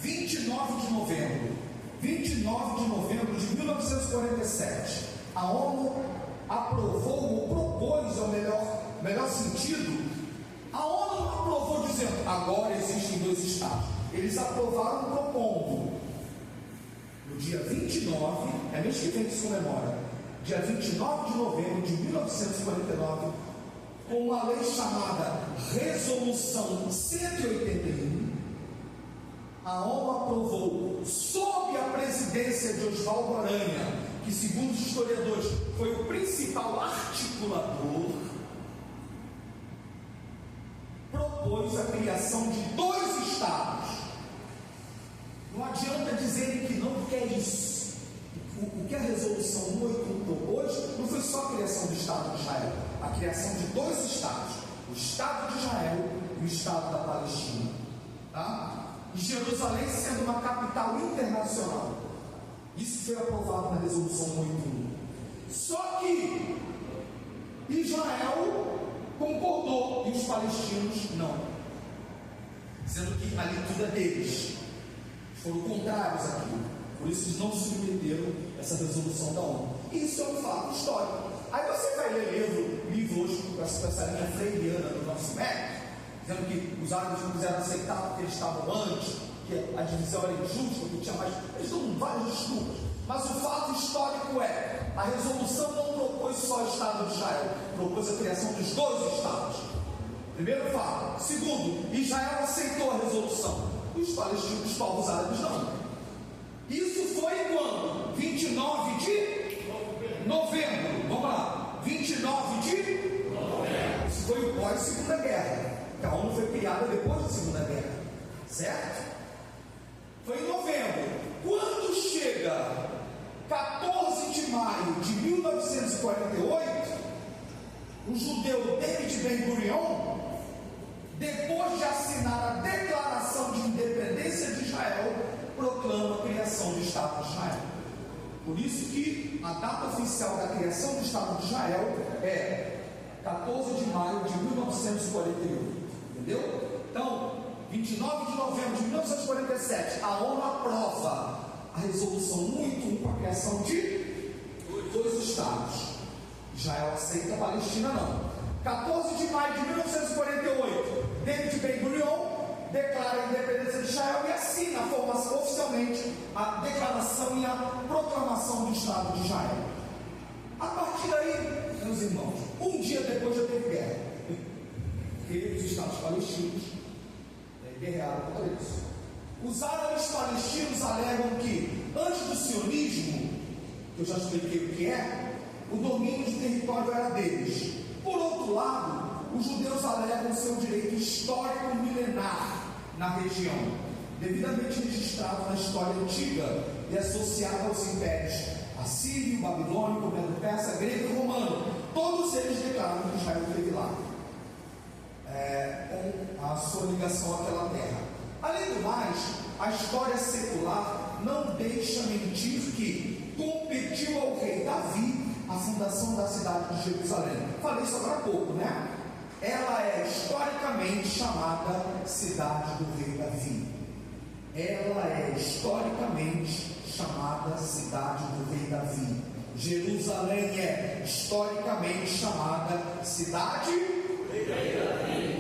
29 de novembro de 1947, a ONU aprovou ou propôs, ou melhor, melhor sentido, a ONU não aprovou dizendo, agora existem 2 estados. Eles aprovaram propondo, no dia 29, é mês que vem que se comemora, dia 29 de novembro de 1949, com uma lei chamada Resolução 181, a ONU aprovou, sob a presidência de Oswaldo Aranha, que segundo os historiadores foi o principal articulador, propôs a criação de 2 estados. Não adianta dizerem que não, porque é isso. O que a resolução 181 propôs não foi só a criação do Estado de Israel, a criação de 2 estados, o Estado de Israel e o Estado da Palestina, tá? E Jerusalém sendo uma capital internacional. Isso foi aprovado na resolução 181. Só que Israel concordou e os palestinos não, dizendo que ali tudo é deles. Foram contrários àquilo. Por isso eles não submeteram essa resolução da ONU. Isso é um fato histórico. Aí você vai ler livros com essa linha freiriana do nosso método, dizendo que os árabes não quiseram aceitar porque eles estavam antes, que a divisão era injusta, que tinha mais. Eles dão várias desculpas. Mas o fato histórico é, a resolução não propôs só o Estado de Israel, propôs a criação dos 2 estados. Primeiro fato. Segundo, Israel aceitou a resolução. Os palestinos, os povos árabes não. Isso foi quando? 29 de novembro. Vamos lá. 29 de novembro. Isso foi o pós-Segunda Guerra. A ONU foi criada depois da Segunda Guerra. Certo? Foi em novembro. Quando chega 14 de maio de 1948, o judeu David Ben-Gurion, depois de assinar a Declaração de Independência de Israel, proclama a criação do Estado de Israel. Por isso que a data oficial da criação do Estado de Israel é 14 de maio de 1948. Entendeu? Então, 29 de novembro de 1947, a ONU aprova a resolução 181 com a criação de 2 estados. Israel aceita, a Palestina não. 14 de maio de 1948, David Ben-Gurion declara a independência de Israel e assina a formação oficialmente a declaração e a proclamação do Estado de Israel. A partir daí, meus irmãos, um dia depois já teve guerra, porque os estados palestinos guerrearam contra isso. Os árabes palestinos alegam que, antes do sionismo, que eu já expliquei o que é, o domínio de território era deles. Por outro lado, os judeus alegam seu direito histórico milenar na região, devidamente registrado na história antiga e associado aos impérios assírio, babilônico, medo-persa, grego e romano. Todos eles declaram que Israel esteve lá, com a sua ligação àquela terra. Além do mais, a história secular não deixa mentir que competiu ao rei Davi a fundação da cidade de Jerusalém. Falei isso agora há pouco, né? Ela é historicamente chamada cidade do rei Davi. Ela é historicamente chamada cidade do rei Davi. Jerusalém é historicamente chamada cidade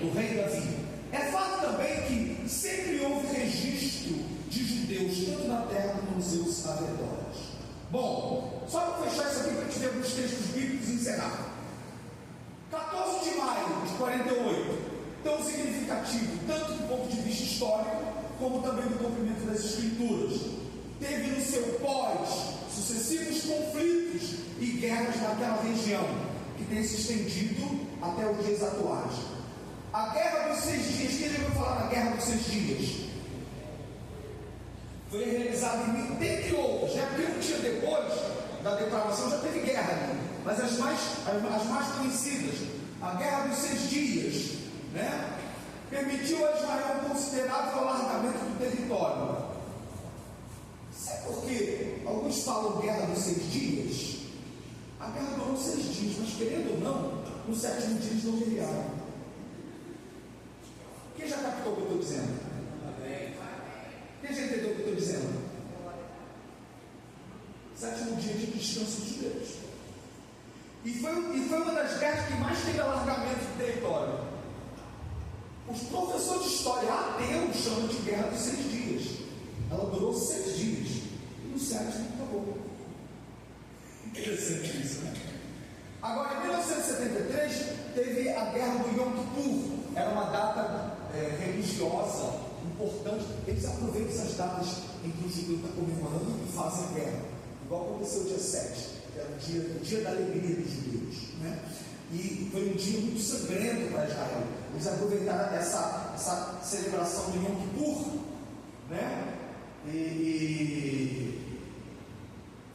do rei Davi. É fato também que sempre houve registro de judeus tanto na terra como nos seus arredores. Bom, só para fechar isso aqui para a gente ver alguns textos bíblicos e encerrar. 14 de maio de 48, tão significativo, tanto do ponto de vista histórico, como também do cumprimento das Escrituras. Teve no seu pós sucessivos conflitos e guerras naquela região, que tem se estendido até os dias atuais. A Guerra dos 6 Dias, quem já ouviu falar na Guerra dos 6 Dias? Foi realizada entre outras, né? Porque um dia depois da declaração já teve guerra ali, mas as mais conhecidas, a Guerra dos 6 Dias, né? Permitiu a Israel um considerável alargamento do território. Sabe por quê? Alguns falam Guerra dos 6 Dias. A guerra durou 6 dias, mas querendo ou não, no 7º dia eles não guerrearam. Quem já captou o que eu estou dizendo? Quem já entendeu o que eu estou dizendo? 7º dia de descanso dos judeus. E foi uma das guerras que mais teve alargamento de território. Os professores de história ateus chamam de Guerra dos 6 Dias. Ela durou 6 dias. E no 7 acabou. Interessante isso, né? Agora, em 1973, teve a Guerra do Yom Kippur. Era uma data religiosa importante. Eles aproveitam essas datas em que o judeu está comemorando e fazem guerra. Igual aconteceu o dia 7, que era o dia da alegria dos judeus, né? E foi um dia muito sangrento para Israel. Eles aproveitaram essa celebração do Yom Kippur, né? E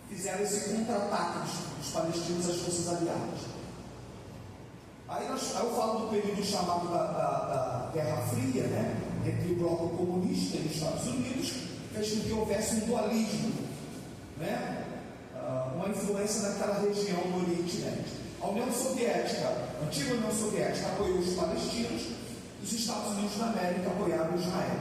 fizeram esse contra-ataque dos palestinos às forças aliadas. Aí eu falo do período chamado da Guerra Fria, né? Entre o bloco comunista e os Estados Unidos, fez com que houvesse um dualismo, né? Uma influência naquela região do Oriente Médio. A União Soviética, a antiga União Soviética, apoiou os palestinos, os Estados Unidos da América apoiaram Israel.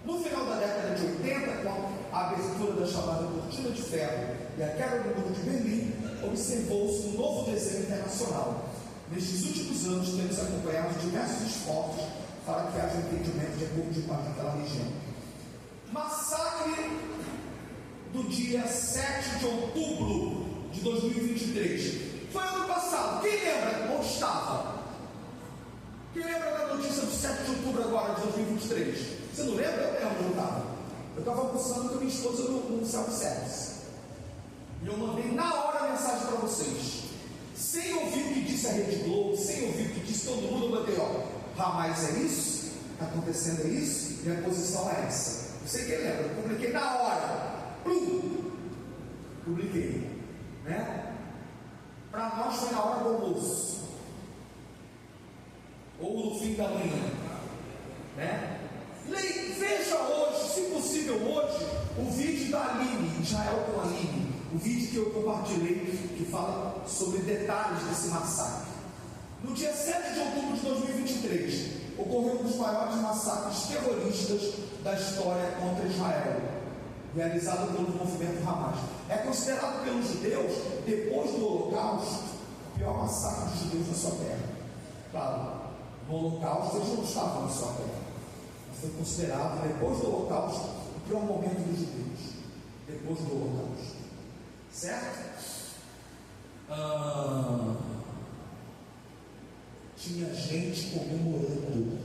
No final da década de 80, com a abertura da chamada Cortina de Ferro e a queda do Muro de Berlim, observou-se um novo desenho internacional. Nestes últimos anos, temos acompanhado diversos esforços para que haja entendimento de acordo de paz naquela região. Massacre do dia 7 de outubro de 2023. Foi ano passado. Quem lembra onde estava? Quem lembra da notícia do 7 de outubro agora de 2023? Você não lembra? Eu lembro onde eu estava. Eu estava almoçando com a minha esposa no self-service. E eu mandei na hora a mensagem para vocês. Sem ouvir o que disse a Rede Globo, sem ouvir o que disse todo mundo, eu botei, Hamas é isso? Está acontecendo isso? Minha posição é essa. Não sei quem lembra, eu publiquei na hora. Publiquei, né? Para nós foi na hora do almoço, ou no fim da manhã, né? Veja hoje, se possível hoje, o vídeo da Aline, Israel com a Aline, o vídeo que eu compartilhei, que fala sobre detalhes desse massacre. No dia 7 de outubro de 2023, ocorreu um dos maiores massacres terroristas da história contra Israel, realizado pelo movimento Hamas. É considerado pelos judeus, depois do Holocausto, o pior massacre dos judeus na sua terra. Claro, no Holocausto eles não estavam na sua terra, mas foi considerado, depois do Holocausto, o pior momento dos judeus, depois do Holocausto. Certo? Tinha gente comemorando.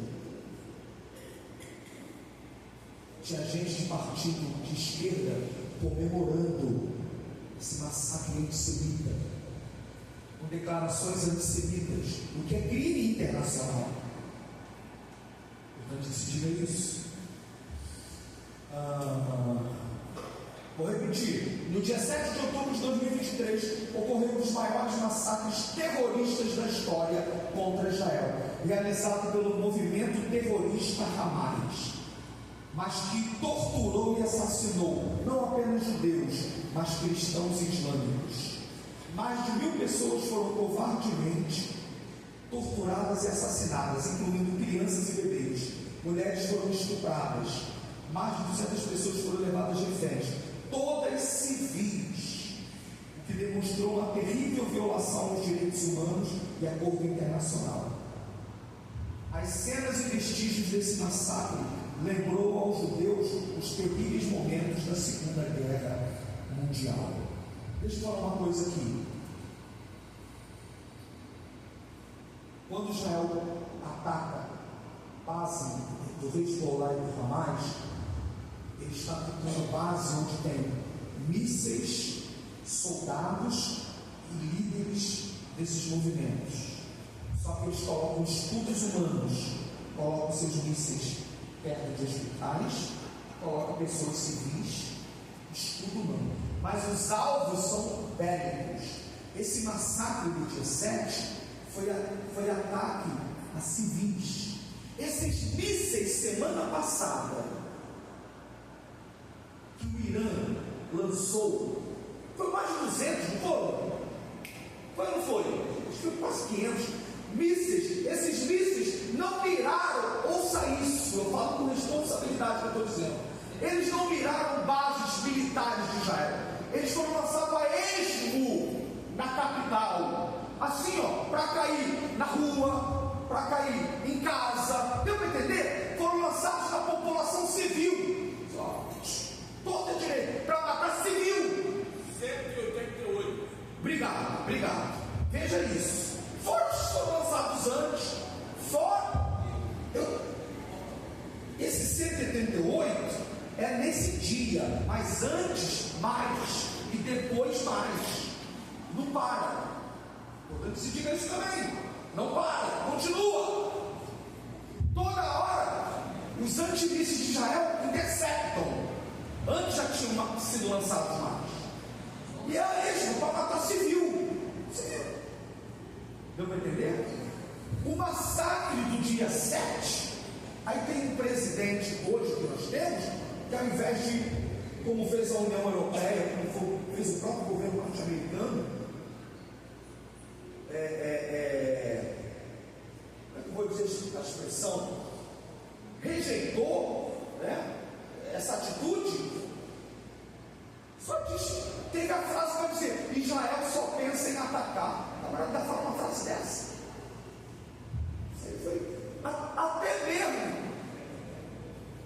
Tinha gente de partido de esquerda comemorando esse massacre antissemita, com declarações antissemitas, o que é crime internacional. Portanto, se diga isso. Vou repetir. No dia 7 de outubro de 2023, ocorreu um dos maiores massacres terroristas da história contra Israel, realizado pelo movimento terrorista Hamas, mas que torturou e assassinou não apenas judeus, mas cristãos islâmicos. Mais de 1.000 pessoas foram covardemente torturadas e assassinadas, incluindo crianças e bebês. Mulheres foram estupradas. Mais de 200 pessoas foram levadas de reféns, todas civis, o que demonstrou uma terrível violação aos direitos humanos e acordo internacional. As cenas e vestígios desse massacre lembrou aos judeus os terríveis momentos da Segunda Guerra Mundial. Deixa eu falar uma coisa aqui. Quando Israel ataca a base do Hezbollah e do Hamas, ele está atacando base onde tem mísseis, soldados e líderes desses movimentos. Só que eles colocam escudos humanos, colocam seus mísseis perto de hospitais, colocam pessoas civis, escudo humano. Mas os alvos são bélicos. Esse massacre do dia 7 foi ataque a civis. Esses mísseis, semana passada, que o Irã lançou, foi mais de 200, não foram? Foi ou não foi? Acho que foi quase 500 mísseis. Esses mísseis não miraram, ouça isso, eu falo com responsabilidade que eu estou dizendo, eles não miraram bases militares de Israel, eles foram lançados a esmo na capital, cair na rua, para cair em casa, deu para entender? Foram lançados na população civil, toda direita, para matar civil. 188. Obrigado. Veja isso. Foram lançados antes. Esse 188 é nesse dia, mas antes mais e depois mais. Não para. Portanto, se diga isso também. Não para, continua. Toda hora os antimísseis de Israel interceptam. Antes já tinham sido lançados mais. E é mesmo para matar civil. Deu para entender? O massacre do dia 7. Aí tem um presidente hoje que nós temos, que ao invés de, como fez a União Europeia, como fez o próprio governo norte-americano, como é que eu vou dizer a expressão? Rejeitou, né, essa atitude. Só diz, teve a frase para dizer: Israel só pensa em atacar. Agora ainda fala uma frase dessa. Isso aí foi. Até mesmo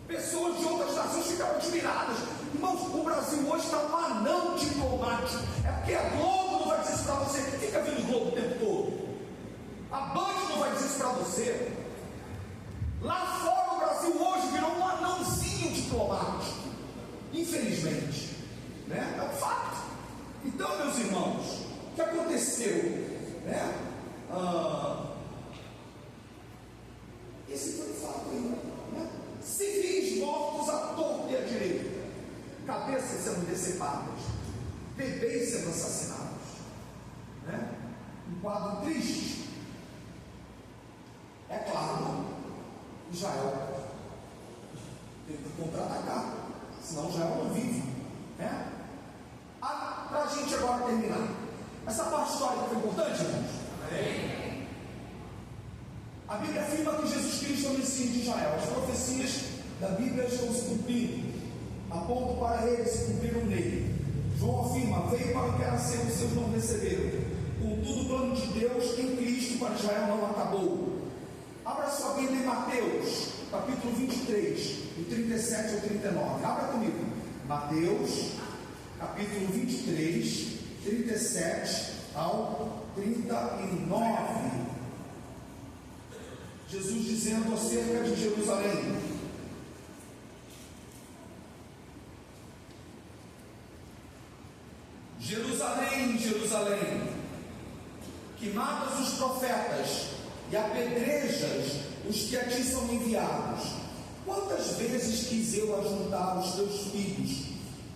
pessoas de outras nações ficaram admiradas. Irmãos, o Brasil hoje está um anão diplomático. É porque a Globo não vai dizer isso para você, que fica vendo o Globo o tempo todo. A Band não vai dizer isso para você. Lá fora o Brasil hoje virou um anãozinho diplomático. Infelizmente, né? É um fato. Então, meus irmãos, o que aconteceu? Né? Esse foi o fato aí, né? Civis mortos à torta e à direita, cabeças sendo decepadas, bebês sendo assassinados, né? Um quadro triste. É claro, Israel teve que contra-atacar, senão Israel não vive, né? Para a gente agora terminar, essa parte histórica foi importante, irmãos? Amém. A Bíblia afirma que Jesus Cristo é o Messias de Israel. As profecias da Bíblia estão se cumprindo, apontam para ele, se cumpriram nele. João afirma: veio para o que era seu, os seus não receberam. Contudo, o plano de Deus em Cristo para Israel não acabou. Abra sua Bíblia em Mateus, capítulo 23, do 37 ao 39. Abra comigo. Mateus, capítulo 23, 37 ao 39. Jesus dizendo acerca de Jerusalém: Jerusalém, Jerusalém, que matas os profetas e apedrejas os que a ti são enviados. Quantas vezes quis eu ajuntar os teus filhos,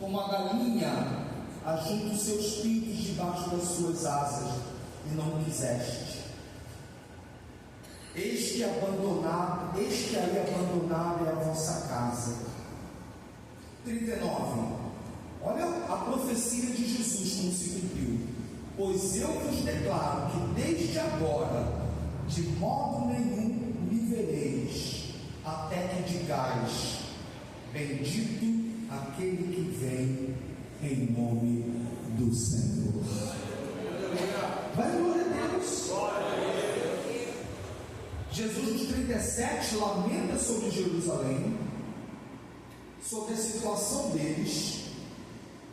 como a galinha ajunta os seus pintos debaixo das suas asas, e não quiseste. Eis que aí abandonada é a vossa casa. 39. Olha a profecia de Jesus como se cumpriu. Pois eu vos declaro que desde agora, de modo nenhum me vereis, até que digais: bendito aquele que vem em nome do Senhor. Vai, glória a Deus. Jesus, nos 37, lamenta sobre Jerusalém, sobre a situação deles,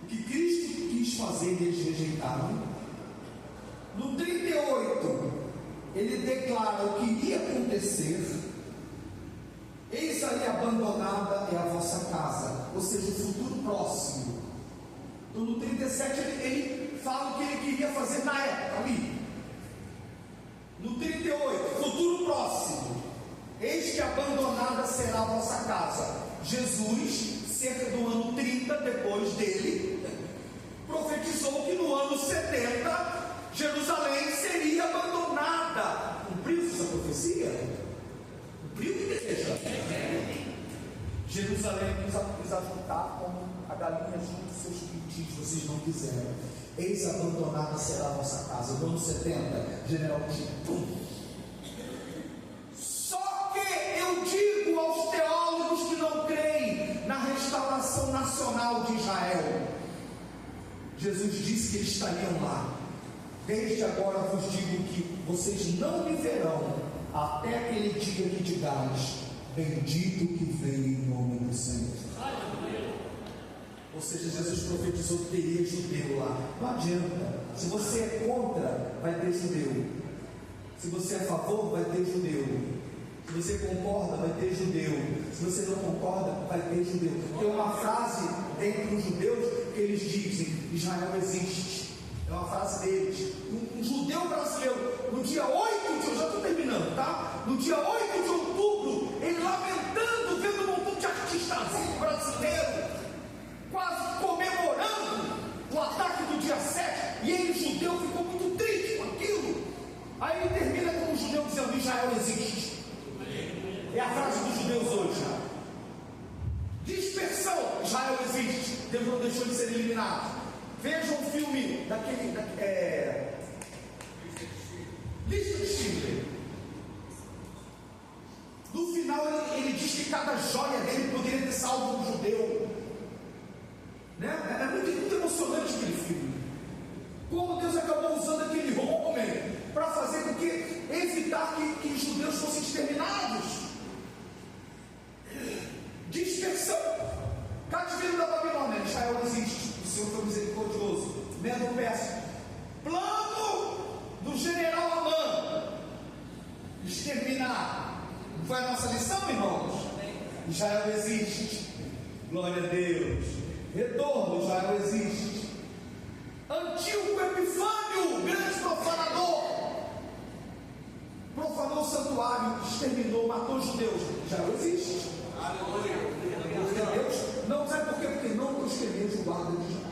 o que Cristo quis fazer e eles rejeitaram. No 38, ele declara o que iria acontecer: eis ali abandonada é a vossa casa, ou seja, o futuro próximo. Então, no 37, ele fala o que ele queria fazer na época ali. No 38, futuro próximo: eis que abandonada será a vossa casa. Jesus, cerca do ano 30 depois dele, profetizou que no ano 70 Jerusalém seria abandonada. Cumpriu essa profecia? Cumpriu, igreja? Jerusalém quis ajuntar como a galinha junto os seus pintinhos, vocês não quiseram. Eis abandonada será a vossa casa. No ano 70, general Tito. Só que eu digo aos teólogos que não creem na restauração nacional de Israel, Jesus disse que eles estariam lá. Desde agora vos digo que vocês não me verão até aquele dia que digais: bendito que veio em nome do Senhor. Ou seja, Jesus profetizou que teria judeu lá. Não adianta. Se você é contra, vai ter judeu. Se você é a favor, vai ter judeu. Se você concorda, vai ter judeu. Se você não concorda, vai ter judeu. Tem uma frase entre os judeus que eles dizem: Israel existe. É uma frase deles. Um judeu brasileiro, no dia 8 de eu já estou terminando, tá? No dia 8 de outubro, ele lamentando, vendo um montão de artistazinho brasileiro, quase comemorando o ataque do dia 7, e ele, judeu, ficou muito triste com aquilo. Aí ele termina com o judeu dizendo: Israel existe. É a frase dos judeus hoje. Dispersão: Israel existe. Deus não deixou de ser eliminado. Veja um filme daquele Lista de Schindler. No final ele diz que cada joia dele poderia ter salvo um judeu, né? É muito emocionante aquele filme. Como Deus acabou usando aquele homem para fazer com que evitar que os judeus fossem exterminados. Dispersão. Cativeiro da Babilônia: Israel existe. O Senhor foi misericordioso. Medo-Persa. Plano do general Amã: exterminar. Não foi a nossa lição, irmãos? Israel existe. Glória a Deus. Retorno: Israel existe. Antíoco Epifânio, grande profanador, profanou o santuário, exterminou, matou os judeus. Israel existe. Deus não sabe por quê? Porque não prosperou o guarda de Israel.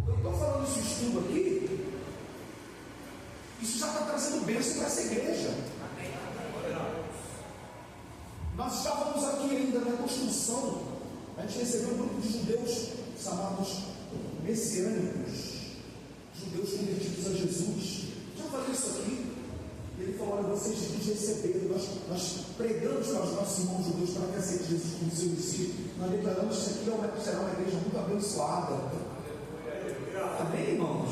Eu estou falando isso estudo aqui. Isso já está trazendo bênção para essa igreja. Nós estávamos aqui ainda na construção. A gente recebeu um grupo de judeus chamados messiânicos, judeus convertidos a Jesus. Já falei isso aqui. E ele falou: olha, vocês nos receberam, nós pregamos para os nossos irmãos judeus para que aceitem Jesus como seu Messias. Nós declaramos que isso aqui será uma igreja muito abençoada. Amém, irmãos?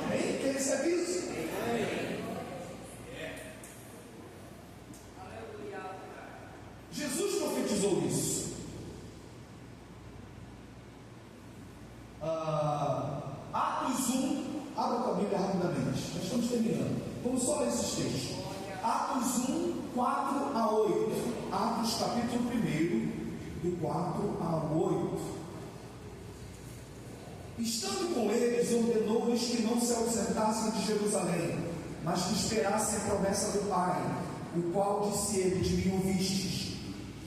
Amém? Quem recebe isso? Jesus profetizou isso. Atos 1, abra a Bíblia rapidamente, nós estamos terminando. Vamos só ler esses textos. Atos 1, 4 a 8. Atos capítulo 1, do 4 a 8. Estando com eles, ordenou-lhes que não se ausentassem de Jerusalém, mas que esperassem a promessa do Pai, o qual disse ele: de mim ouvistes,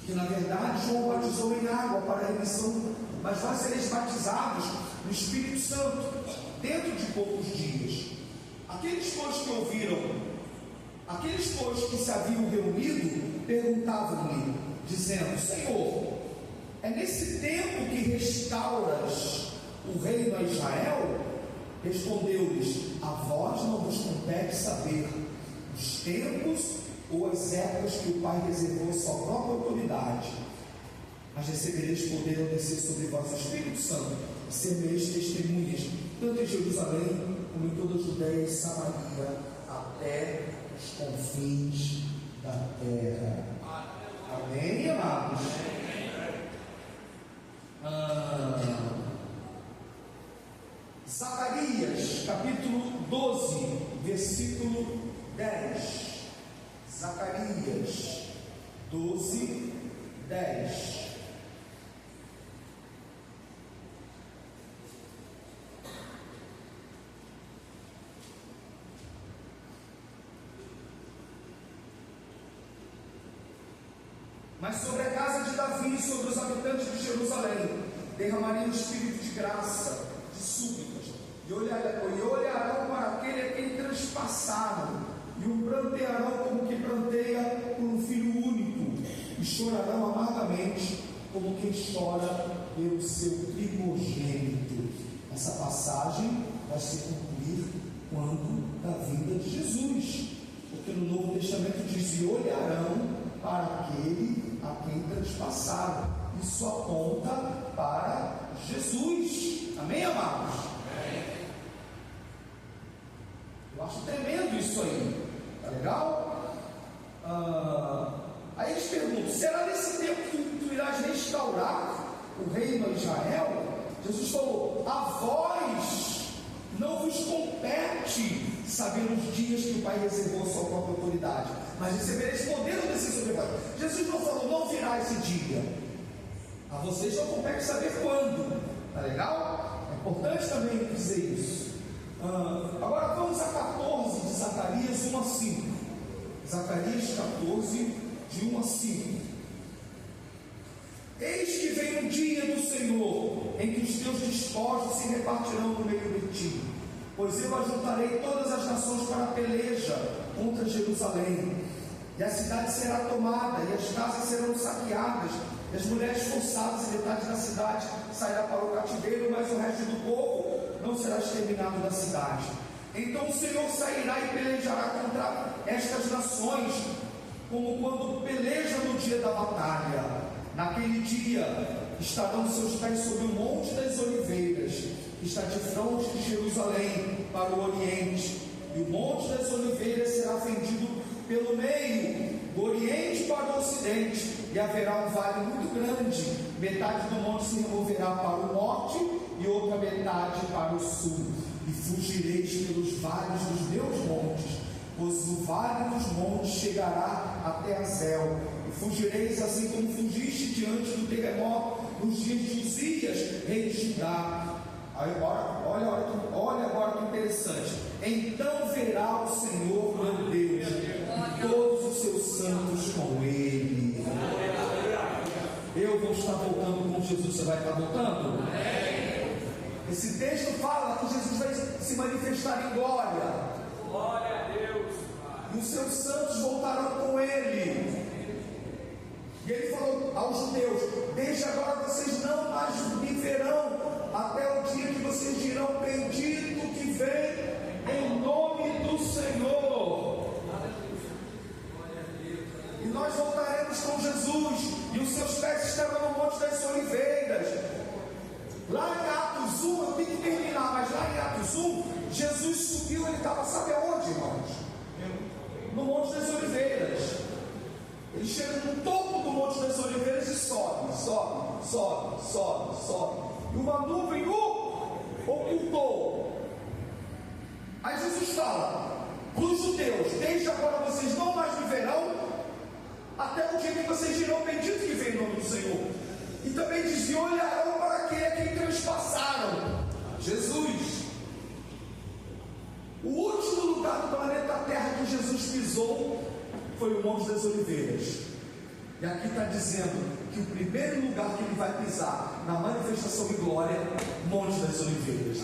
que na verdade João batizou em água para a remissão, mas vós sereis batizados no Espírito Santo dentro de poucos dias. Aqueles, pois, que se haviam reunido, perguntavam-lhe, dizendo: Senhor, é nesse tempo que restauras o reino a Israel? Respondeu-lhes: a vós não vos compete saber os tempos ou as épocas que o Pai reservou à sua própria autoridade, mas recebereis poder ao descer sobre vós o Espírito Santo, e sereis testemunhas, tanto em Jerusalém como em toda a Judéia e Samaria, até os confins da terra. Amém, amados? Zacarias, capítulo 12, versículo 10. Zacarias 12, 10. Mas sobre a casa de Davi e sobre os habitantes de Jerusalém derramaria um espírito de graça, de súplicas, e olharão para aquele a quem transpassaram, e o prantearão como que pranteia por um filho único, e chorarão amargamente como quem chora pelo seu primogênito. Essa passagem vai se cumprir quando da vinda de Jesus, porque no Novo Testamento diz: e olharão para aquele a quem transpassaram. Isso aponta para Jesus. Amém, amados? Eu acho tremendo isso aí. Tá legal? Aí eles perguntam: será nesse tempo que tu irás restaurar o reino a Israel? Jesus falou: a vós não vos compete saber os dias que o Pai reservou a sua própria autoridade, mas recebereis poder ou descer sobre vós. Jesus não falou: não virá esse dia. A vocês não compete saber quando. Tá legal? É importante também dizer isso. Agora vamos a 14 de Zacarias 1 a 5. Zacarias 14, de 1 a 5. Eis que vem um dia do Senhor, em que os teus despojos se repartirão no meio de ti, pois eu ajuntarei todas as nações para a peleja contra Jerusalém, e a cidade será tomada, e as casas serão saqueadas, e as mulheres forçadas, e metade da cidade sairá para o cativeiro, mas o resto do povo não será exterminado da cidade. Então o Senhor sairá e pelejará contra estas nações, como quando peleja no dia da batalha. Naquele dia estarão seus pés sobre o Monte das Oliveiras, que está de fronte de Jerusalém para o Oriente, e o Monte das Oliveiras será fendido pelo meio, do Oriente para o Ocidente, e haverá um vale muito grande, metade do monte se removerá para o norte, e outra metade para o sul, e fugireis pelos vales dos meus montes, pois o vale dos montes chegará até Azel, e fugireis assim como fugiste diante do terremoto nos dias de Uzias, rei de Judá. Olha agora que interessante. Então verá o Senhor meu Deus e todos os seus santos com ele. Eu vou estar voltando com Jesus. Você vai estar voltando? Esse texto fala que Jesus vai se manifestar em glória. Glória a Deus. E os seus santos voltarão com ele. E ele falou aos judeus: desde agora vocês não mais me verão, até o dia que vocês dirão: bendito que vem em nome do Senhor. E nós voltaremos com Jesus, e os seus pés estarão no Monte das Oliveiras. Lá em Atos 1, eu tenho que terminar, mas lá em Atos 1, Jesus subiu, ele estava, sabe aonde, irmãos? No Monte das Oliveiras. Ele chega no topo do Monte das Oliveiras e sobe. E uma nuvem o ocultou. Aí Jesus fala para os judeus: desde agora vocês não mais me verão, até o dia que vocês dirão: bendito que vem em nome do Senhor. E também diz: e olharão para aquele a quem transpassaram, Jesus. O último lugar do planeta Terra que Jesus pisou foi o Monte das Oliveiras. E aqui está dizendo que o primeiro lugar que ele vai pisar na manifestação de glória, Monte das Oliveiras.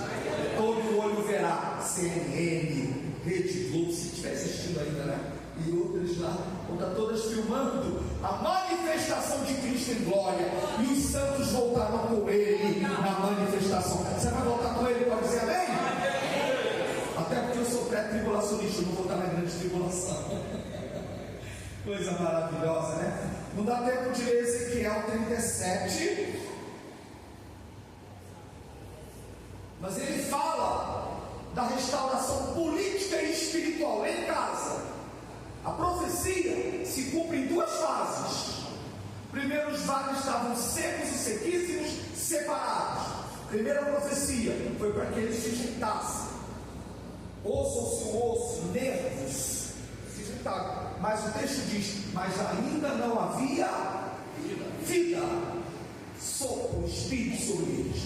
Todo olho verá. CNN, Rede Globo, se estiver assistindo ainda, né? E outras lá, vão estar todas filmando a manifestação de Cristo em glória. E os santos voltarão com ele na manifestação. Você vai voltar com ele? Pode dizer amém? Até porque eu sou pré-tribulacionista, eu não vou estar na grande tribulação. Coisa maravilhosa, né? Não dá tempo de ler Ezequiel 37, mas ele fala da restauração política e espiritual em casa. A profecia se cumpre em duas fases. Primeiro, os vales estavam secos e sequíssimos, separados. Primeira profecia foi para que eles se juntassem, osso ao seu osso, nervos se juntaram. Mas o texto diz: mas ainda não havia vida, sopro, espírito sobre eles.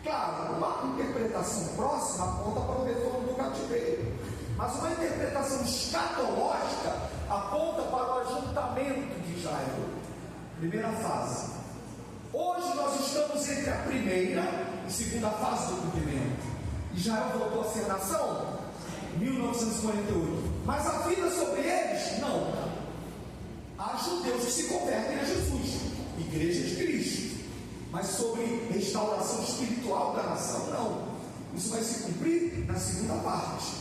Claro, uma interpretação próxima aponta para o retorno do cativeiro, mas uma interpretação escatológica aponta para o ajuntamento de Israel. Primeira fase. Hoje nós estamos entre a primeira e segunda fase do cumprimento. Israel voltou a ser nação? 1948. Mas a vida sobre eles? Não. Há judeus que se convertem a Jesus, igreja de Cristo. Mas sobre restauração espiritual da nação, não. Isso vai se cumprir na segunda parte,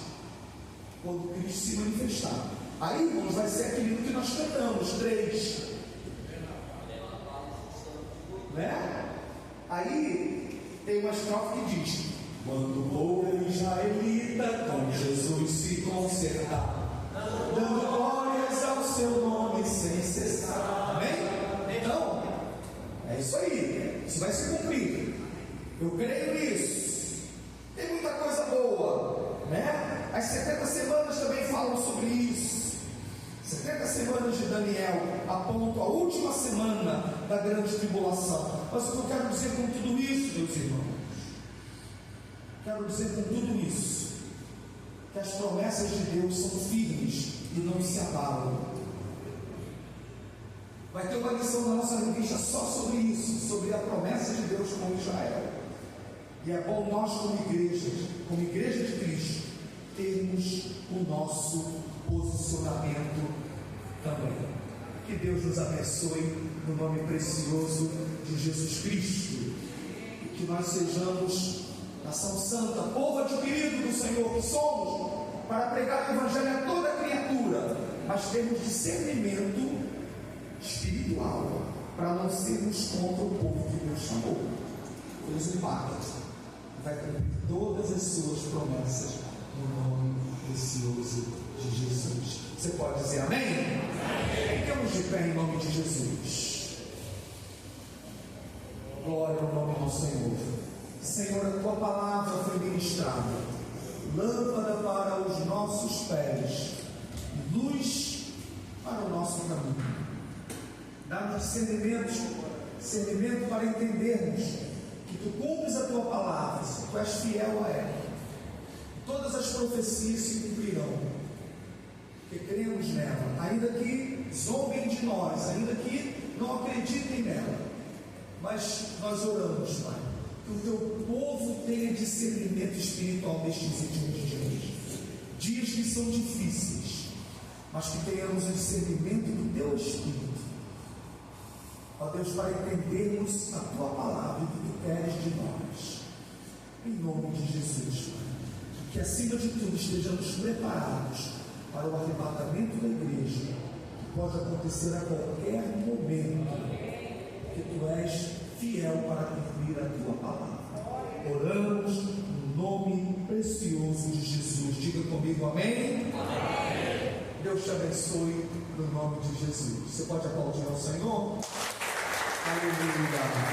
quando Cristo se manifestar. Aí, irmãos, vai ser aquilo que nós cantamos, 3. Né? Aí tem uma estrofe que diz: Quando o povo israelita com Jesus se consertar, dando glórias ao seu nome sem cessar. Amém? Então, é isso aí. Isso vai se cumprir. Eu creio nisso. Tem muita coisa boa, né? As 70 semanas também falam sobre isso. 70 semanas de Daniel apontam a última semana da grande tribulação. Mas o que eu quero dizer com tudo isso, meus irmãos? Quero dizer com tudo isso que as promessas de Deus são firmes e não se abalam. Vai ter uma lição na nossa revista só sobre isso, sobre a promessa de Deus com Israel. E é bom nós, como igreja de Cristo, termos o nosso posicionamento também. Que Deus nos abençoe no nome precioso de Jesus Cristo. E que nós sejamos nação santa, povo adquirido do Senhor que somos, para pregar o Evangelho a toda criatura, mas termos discernimento espiritual, para não sermos contra o povo que Deus chamou. Fez um pacto, vai cumprir todas as suas promessas no nome precioso de Jesus. Você pode dizer amém? Amém. Ficamos de pé em nome de Jesus. Glória ao nome do Senhor. Senhor, a tua palavra foi ministrada, lâmpada para os nossos pés, luz para o nosso caminho. Dá-nos discernimento para entendermos que tu cumpres a tua palavra, tu és fiel a ela. Todas as profecias se cumprirão, porque cremos nela, ainda que zombem de nós, ainda que não acreditem nela. Mas nós oramos, Pai, que o teu povo tenha discernimento espiritual nestes últimos dias que são difíceis, mas que tenhamos o discernimento do teu Espírito, ó Deus, para entendermos a tua palavra e o que tu queres de nós, em nome de Jesus, Pai. Que acima de tudo estejamos preparados para o arrebatamento da igreja, que pode acontecer a qualquer momento, que tu és fiel para cumprir a tua palavra. Oramos no nome precioso de Jesus. Diga comigo amém? Amém. Deus te abençoe no nome de Jesus. Você pode aplaudir ao Senhor? Aleluia.